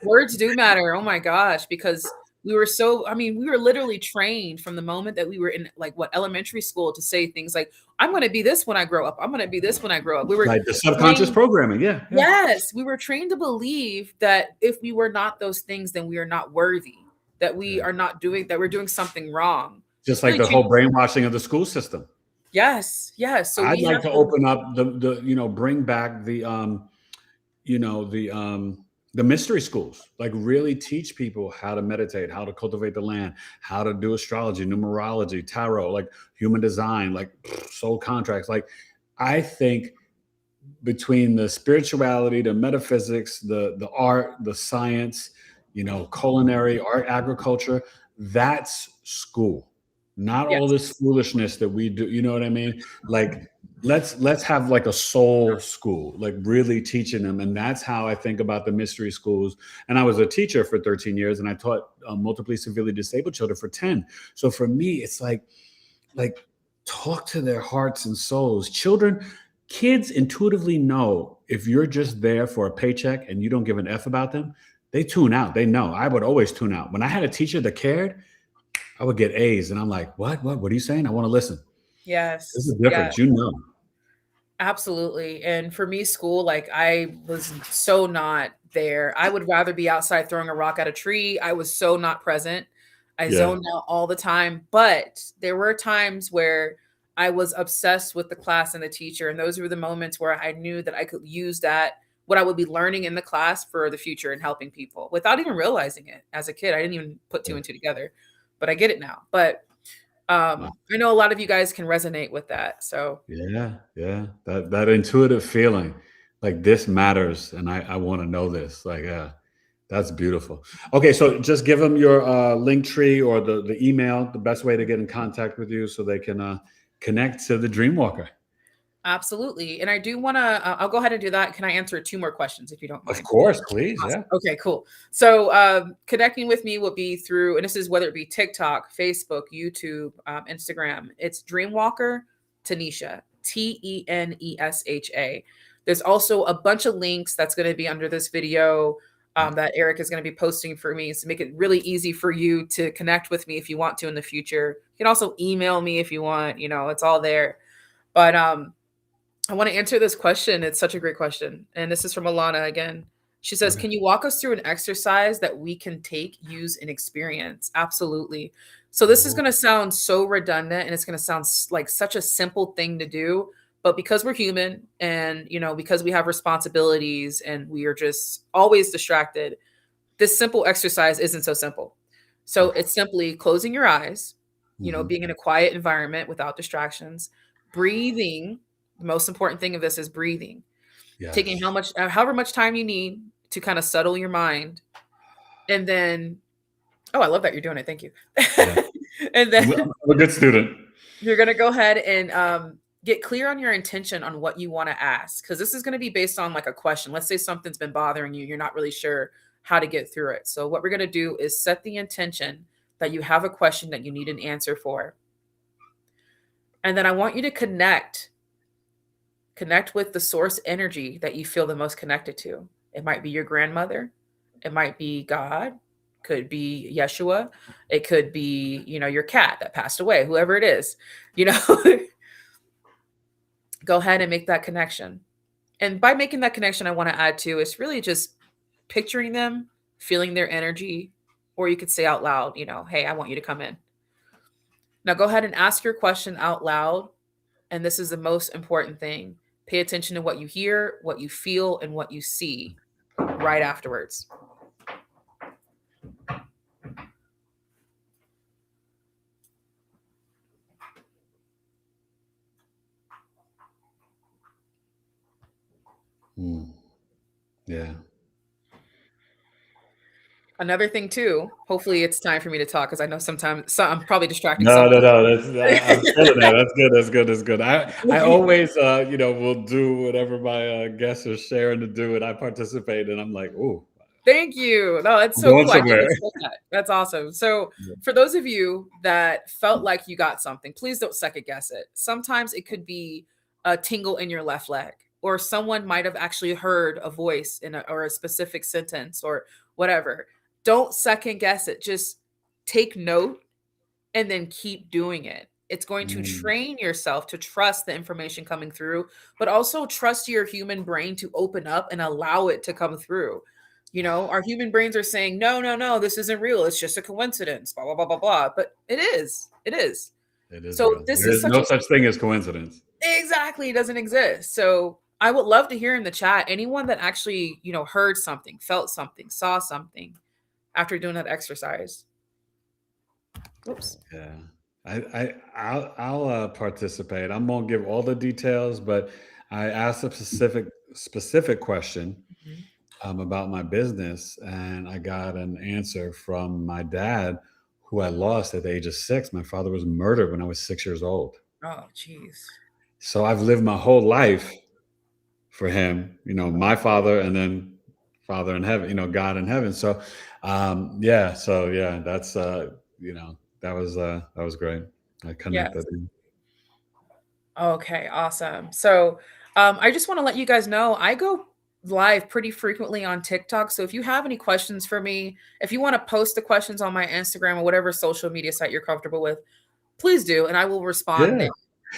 Words do matter. Oh my gosh, because We were so, I mean, we were literally trained from the moment that we were in like what elementary school to say things like, I'm going to be this when I grow up. I'm going to be this when I grow up. We were Like the subconscious trained, programming. Yeah. Yeah. yes, we were trained to believe that if we were not those things, then we are not worthy, that we Yeah. are not doing, that we're doing something wrong. Just like Really the whole trained, brainwashing of the school system. yes, yes. So I'd we like have to to, open up bring back you know, the mystery schools, like really teach people how to meditate, how to cultivate the land, how to do astrology, numerology, tarot, like human design, like soul contracts. Like I think between the spirituality, the metaphysics, the art, the science, culinary, art, agriculture, that's school. Not all this yes, foolishness that we do. You know what I mean? Like let's have like a soul school, like really teaching them. And that's how I think about the mystery schools. And I was a teacher for 13 years, and I taught multiply severely disabled children for 10. So for me, it's like talk to their hearts and souls. Kids intuitively know if you're just there for a paycheck and you don't give an F about them, they tune out. They know. I would always tune out. When I had a teacher that cared, I would get A's, and I'm like, what are you saying? I want to listen. There's yes, a yeah. difference, you know. Absolutely. And for me, school, like I was so not there. I would rather be outside throwing a rock at a tree. I was so not present. I Yeah. zoned out all the time. But there were times where I was obsessed with the class and the teacher. And those were the moments where I knew that I could use that, what I would be learning in the class for the future and helping people without even realizing it. As a kid, I didn't even put two and two together, but I get it now. But Wow. I know a lot of you guys can resonate with that. So Yeah, yeah. That intuitive feeling, like this matters, and I want to know this. Like, yeah, that's beautiful. Okay, so just give them your link tree or the email, the best way to get in contact with you so they can connect to the Dreamwalker. absolutely. And I do want to, I'll go ahead and do that. Can I answer two more questions if you don't Of mind? course, please. Awesome. Yeah. Okay, cool. So connecting with me will be through, and this is whether it be TikTok, Facebook, YouTube, Instagram. It's Dreamwalker Tenesha, Tenesha. There's also a bunch of links that's going to be under this video that Eric is going to be posting for me to make it really easy for you to connect with me if you want to in the future. You can also email me if you want, it's all there. But I want to answer this question. It's such a great question. And this is from Alana again. She says, Okay. can you walk us through an exercise that we can take, use, and experience? Absolutely. So this is Oh, going to sound so redundant and it's going to sound like such a simple thing to do. But because we're human and, because we have responsibilities and we are just always distracted, this simple exercise isn't so simple. So okay. it's simply closing your eyes, Hmm. being in a quiet environment without distractions, breathing. The most important thing of this is breathing, taking Yes. however much time you need to kind of settle your mind. And then, oh, I love that you're doing it. Thank you. Yeah. And I'm, then I'm a good student. you're going to go ahead and get clear on your intention on what you want to ask. Because this is going to be based on like a question. Let's say something's been bothering you. You're not really sure how to get through it. So what we're going to do is set the intention that you have a question that you need an answer for. And then I want you to connect with the source energy that you feel the most connected to. It might be your grandmother. It might be God. Could be Yeshua. It could be, your cat that passed away, whoever it is, go ahead and make that connection. And by making that connection, I want to add to is really just picturing them, feeling their energy, or you could say out loud, hey, I want you to come in. Now go ahead and ask your question out loud. And this is the most important thing. Pay attention to what you hear, what you feel, and what you see right afterwards. Yeah. Another thing too, hopefully it's time for me to talk because I know sometimes I'm probably distracting No, some no, people. no. I'm feeling that. That's good. That's good. That's good. I always, will do whatever my guests are sharing to do, and I participate, and I'm like, oh, Thank you. No, it's I'm so going cool. I can't somewhere. expect that. That's awesome. So, Yeah. for those of you that felt like you got something, please don't second guess it. Sometimes it could be a tingle in your left leg, or someone might have actually heard a voice or a specific sentence or whatever. Don't second guess it. Just take note and then keep doing it. It's going to Mm, train yourself to trust the information coming through, but also trust your human brain to open up and allow it to come through. You know, our human brains are saying, no, no, no, this isn't real. It's just a coincidence, blah, blah, blah, blah, blah. But it is. It is. it is So real. this There is is such no a such thing as coincidence. exactly, it doesn't exist. So I would love to hear in the chat anyone that actually, you know, heard something, felt something, saw something after doing that exercise. Oops. Yeah. I'll participate. I won't give all the details, but I asked a specific question Mhm. about my business, and I got an answer from my dad, who I lost at the age of 6. My father was murdered when I was 6 years old. Oh, geez. So I've lived my whole life for him, my father, and then Father in heaven, God in heaven. So, that's that was great. I connected. Yes. Okay, awesome. So, I just want to let you guys know I go live pretty frequently on TikTok. So if you have any questions for me, if you want to post the questions on my Instagram or whatever social media site you're comfortable with, please do, and I will respond Yeah. there.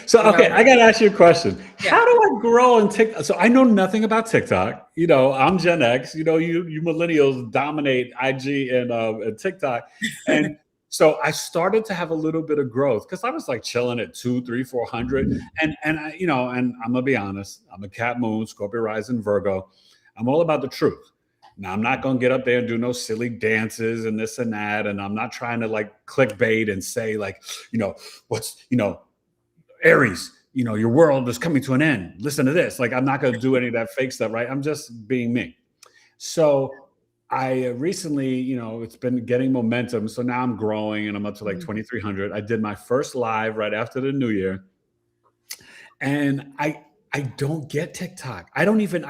So, You okay, know, I got to ask you a question. yeah. How do I grow on TikTok? So I know nothing about TikTok. I'm Gen X. You millennials dominate IG and TikTok, and so I started to have a little bit of growth because I was like chilling at 2, 3, 400, and and I'm gonna be honest. I'm a Cat Moon, Scorpio Rising, Virgo. I'm all about the truth. Now, I'm not going to get up there and do no silly dances and this and that. And I'm not trying to like clickbait and say like, what's, Aries, your world is coming to an end. Listen to this. Like, I'm not going to do any of that fake stuff, right? I'm just being me. So I recently, it's been getting momentum. So now I'm growing and I'm up to like 2,300. I did my first live right after the new year. And I don't get TikTok. I don't even,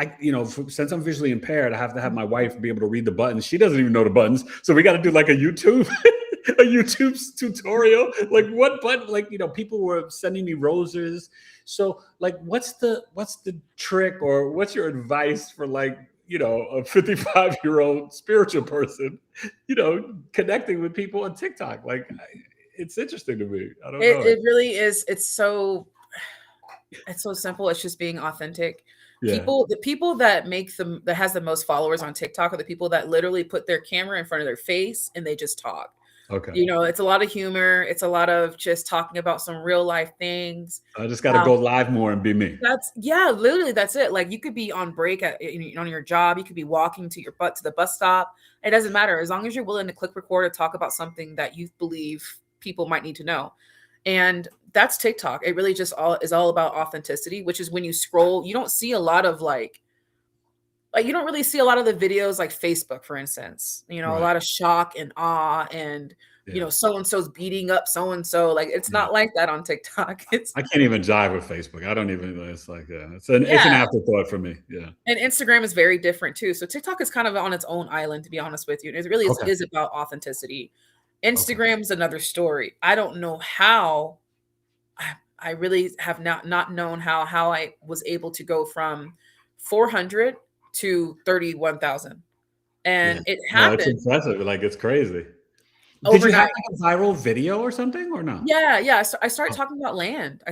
since I'm visually impaired, I have to have my wife be able to read the buttons. She doesn't even know the buttons. So we got to do like a YouTube, a YouTube tutorial. Like what button, like, people were sending me roses. So like, what's the trick, or what's your advice for like, a 55-year-old spiritual person, connecting with people on TikTok? Like, it's interesting to me. I don't know. It really is. It's so simple. It's just being authentic. Yeah. The people that that has the most followers on TikTok are the people that literally put their camera in front of their face and they just talk. Okay. It's a lot of humor. It's a lot of just talking about some real life things. I just got to go live more and be me. Literally that's it. Like you could be on break on your job. You could be walking to the bus stop. It doesn't matter as long as you're willing to click record or talk about something that you believe people might need to know. And that's TikTok. It really just is all about authenticity, which is when you scroll, you don't see a lot of like you don't really see a lot of the videos like Facebook, for instance, a Right. lot of shock and awe and, so-and-so's beating up so-and-so. Like, it's not like that on TikTok. I can't even jive with Facebook. I don't even, it's like, it's an afterthought for me. Yeah. And Instagram is very different too. So TikTok is kind of on its own island, to be honest with you. It really is about authenticity. Instagram's another story. I don't know how. I really have not known how I was able to go from 400 to 31,000. And it happened. It's impressive. Like, it's crazy. Overnight. Did you have like a viral video or something, or no? Yeah. So I started talking about land.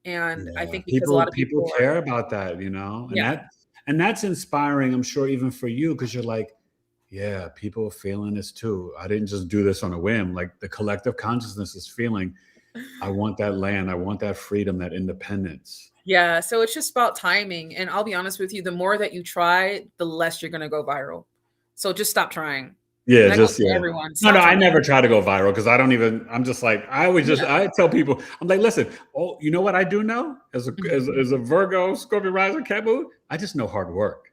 And I think because a lot of people care about that, and that's inspiring, I'm sure, even for you, because you're like, yeah, people are feeling this too. I didn't just do this on a whim. Like, the collective consciousness is feeling, I want that land. I want that freedom, that independence. Yeah. So it's just about timing. And I'll be honest with you, the more that you try, the less you're going to go viral. So just stop trying. Yeah, everyone. No, I never try to go viral because I'm just like, I tell people, I'm like, listen, you know what I do know as a Virgo, Scorpio rising, Cat Moon? I just know hard work.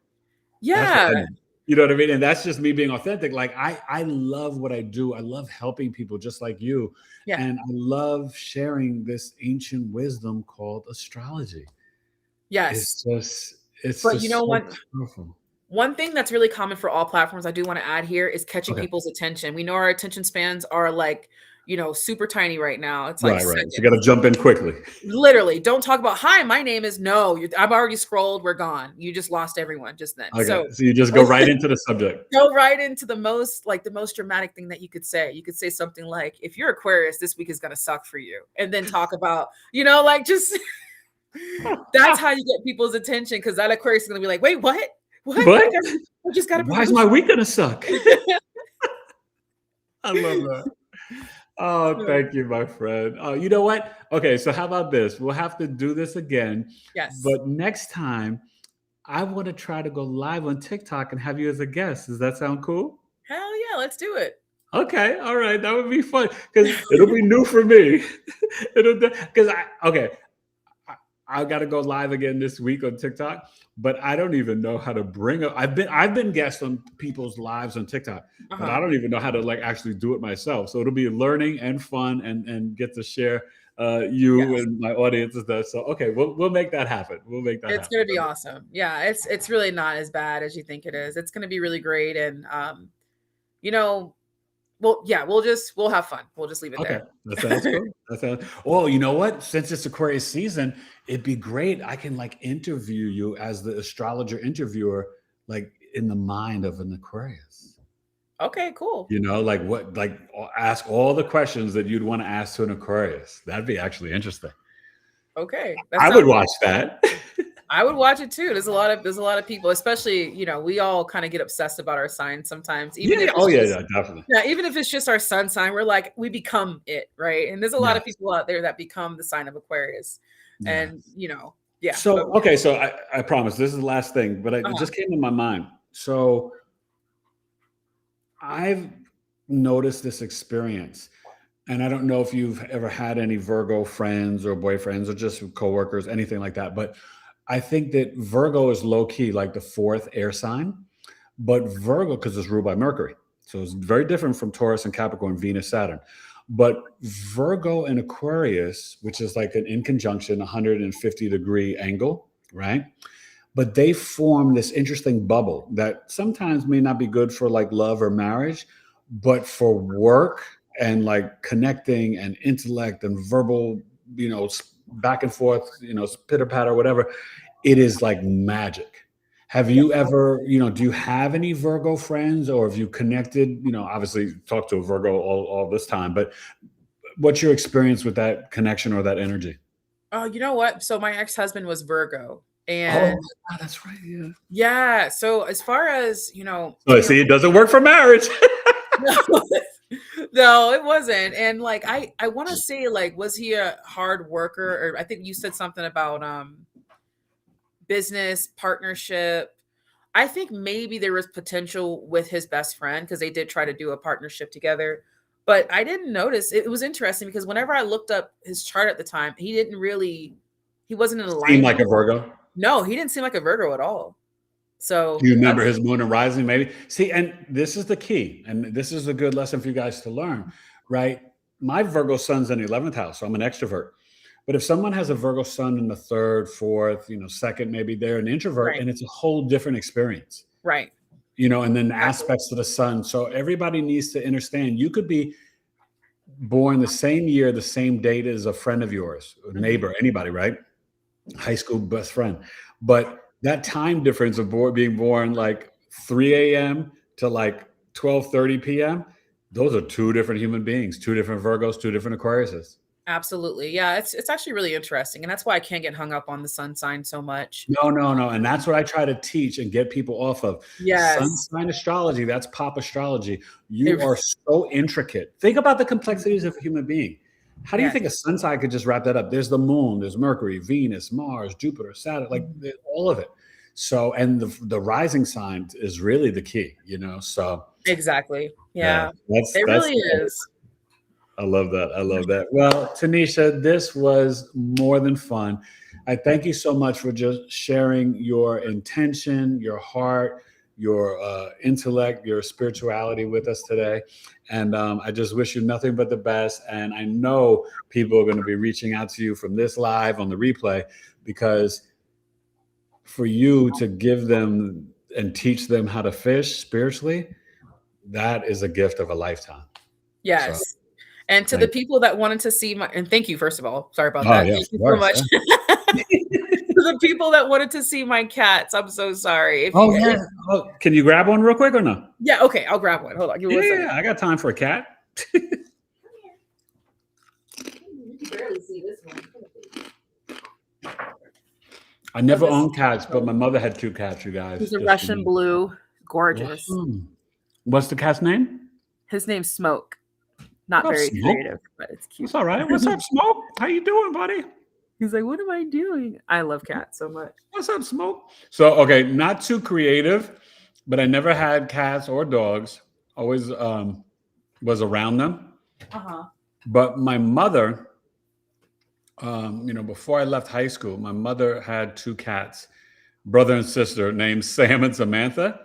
Yeah. You know what I mean? And that's just me being authentic. Like, I love what I do. I love helping people just like you. Yeah. And I love sharing this ancient wisdom called astrology. Yes. It's but you know what? Powerful. One thing that's really common for all platforms I do want to add here is catching people's attention. We know our attention spans are like, super tiny right now. It's like Right. So seconds. you got to jump in quickly. Literally, don't talk about, hi, my name is, no, I've already scrolled, we're gone. You just lost everyone just then. Okay. So So you just go right into the subject. go right into the most dramatic thing that you could say. You could say something like, if you're Aquarius, this week is going to suck for you. And then talk about, just that's how you get people's attention, because that Aquarius is going to be like, wait, what? What? I just got to. Why is my week going to suck? I love that. Oh, thank you, my friend. You know what? Okay, so how about this? We'll have to do this again. Yes. But next time, I want to try to go live on TikTok and have you as a guest. Does that sound cool? Hell yeah, let's do it. Okay, all right, that would be fun because it'll be new for me. I got to go live again this week on TikTok, but I don't even know how to bring up. I've been guest on people's lives on TikTok, but I don't even know how to actually do it myself. So it'll be learning and fun and get to share you and my audience and stuff. So okay, we'll make that happen. It's gonna be awesome. Yeah, it's really not as bad as you think it is. It's gonna be really great, and we'll have fun. We'll just leave it there. That sounds cool. Oh, you know what? Since it's Aquarius season, it'd be great. I can interview you as the astrologer interviewer, in the mind of an Aquarius. Okay, cool. Ask all the questions that you'd want to ask to an Aquarius. That'd be actually interesting. Okay. I would watch that. I would watch it too. There's a lot of people, especially, we all kind of get obsessed about our sign sometimes. Definitely. Yeah, even if it's just our sun sign, we become it, right? And there's a lot of people out there that become the sign of Aquarius. And yeah. So I promise this is the last thing, but it just came to my mind. So I've noticed this experience, and I don't know if you've ever had any Virgo friends or boyfriends or just coworkers, anything like that, but I think that Virgo is low key, like the fourth air sign, but Virgo, because it's ruled by Mercury. So it's very different from Taurus and Capricorn, Venus, Saturn. But Virgo and Aquarius, which is an in conjunction, 150-degree angle, right? But they form this interesting bubble that sometimes may not be good for love or marriage, but for work and connecting and intellect and verbal, back and forth, pitter patter, whatever. It is magic. Have you ever, do you have any Virgo friends, or have you connected, obviously talked to a Virgo all this time, but what's your experience with that connection or that energy? Oh, you know what? So my ex-husband was Virgo. And that's right. Yeah. Yeah. So as far as, see, it doesn't work for marriage. No, it wasn't. And I want to say, was he a hard worker? Or I think you said something about business partnership. I think maybe there was potential with his best friend, because they did try to do a partnership together. But I didn't notice. It was interesting because whenever I looked up his chart at the time, he wasn't in alignment. Seemed like a Virgo? No, he didn't seem like a Virgo at all. So do you remember his moon and rising, maybe? See, and this is the key, and this is a good lesson for you guys to learn, right? My Virgo sun's in the 11th house, so I'm an extrovert. But if someone has a Virgo sun in the third, fourth, second, maybe they're an introvert, and it's a whole different experience. Right. And then aspects of the sun. So everybody needs to understand, you could be born the same year, the same date as a friend of yours, a neighbor, anybody, right? High school best friend. But that time difference of being born 3 a.m. to 12:30 p.m., those are two different human beings, two different Virgos, two different Aquariuses. Absolutely. Yeah, it's actually really interesting. And that's why I can't get hung up on the sun sign so much. No. And that's what I try to teach and get people off of. Yes. Sun sign astrology, that's pop astrology. You are so intricate. Think about the complexities of a human being. How do you think a sun sign could just wrap that up? There's the moon, there's Mercury, Venus, Mars, Jupiter, Saturn, all of it. So, and the rising sign is really the key, so. Exactly. Yeah. That's really is. I love that. Well, Tenesha, this was more than fun. I thank you so much for just sharing your intention, your heart, your intellect, your spirituality with us today. And I just wish you nothing but the best. And I know people are going to be reaching out to you from this live on the replay, because for you to give them and teach them how to fish spiritually, that is a gift of a lifetime. Yes. So. And to the people that wanted to see and thank you, first of all. Sorry about Oh, that. yeah, Thank of you so course, much. To the people that wanted to see my cats, I'm so sorry. If Oh, you, yeah. Oh, can you grab one real quick or no? yeah, okay, I'll grab one. Hold on, give me 1 second. Yeah, I got time for a cat. You can barely see this one. I never owned cats, but my mother had 2 cats, you guys. He's a just Russian blue, gorgeous. What's the cat's name? His name's Smoke. Not What's up, very Smoke? creative, but it's cute. It's all right. What's up, Smoke? How you doing, buddy? He's like, what am I doing? I love cats so much. What's up, Smoke? So, okay, not too creative, but I never had cats or dogs. Always was around them. But my mother, before I left high school, my mother had 2 cats, brother and sister, named Sam and Samantha.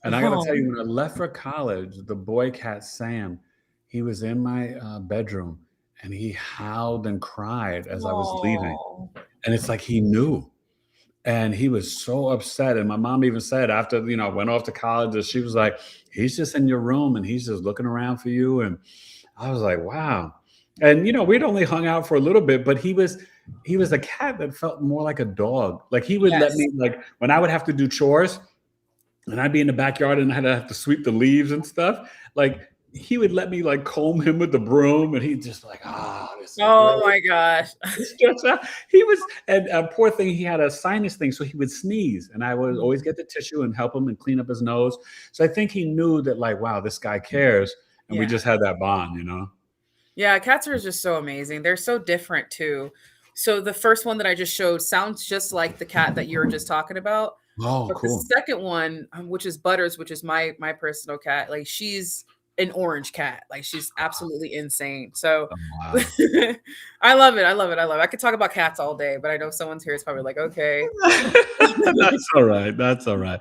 And I got to tell you, when I left for college, the boy cat Sam, he was in my bedroom and he howled and cried as I was leaving. And it's like he knew. And he was so upset. And my mom even said after, I went off to college, that she was like, he's just in your room and he's just looking around for you. And I was like, wow. And, we'd only hung out for a little bit, but he was a cat that felt more like a dog. Like he would let me, like when I would have to do chores and I'd be in the backyard and I'd have to sweep the leaves and stuff, like he would let me like comb him with the broom and he'd just like, oh my gosh. He was, and poor thing, he had a sinus thing, so he would sneeze and I would always get the tissue and help him and clean up his nose. So I think he knew that like, wow, this guy cares. And we just had that bond, Yeah, cats are just so amazing. They're so different too. So the first one that I just showed sounds just like the cat that you were just talking about. Oh, but cool. The second one, which is Butters, which is my personal cat, like she's an orange cat. Like she's absolutely insane. So wow. I love it. I love it. I love it. I could talk about cats all day, but I know someone's here is probably like, okay. That's all right. That's all right.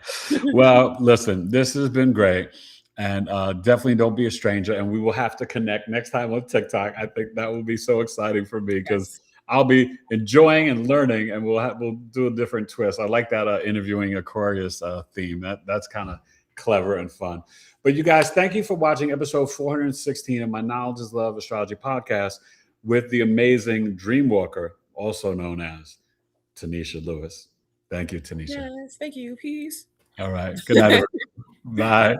Well, listen, this has been great. And definitely don't be a stranger. And we will have to connect next time on TikTok. I think that will be so exciting for me because I'll be enjoying and learning, and we'll do a different twist. I like that interviewing Aquarius theme. That's kind of clever and fun. But you guys, thank you for watching episode 416 of my Knowledge is Love Astrology podcast with the amazing DreamWalker, also known as Tenesha Lewis. Thank you, Tenesha. Yes, thank you. Peace. All right. Good night, everybody. Bye.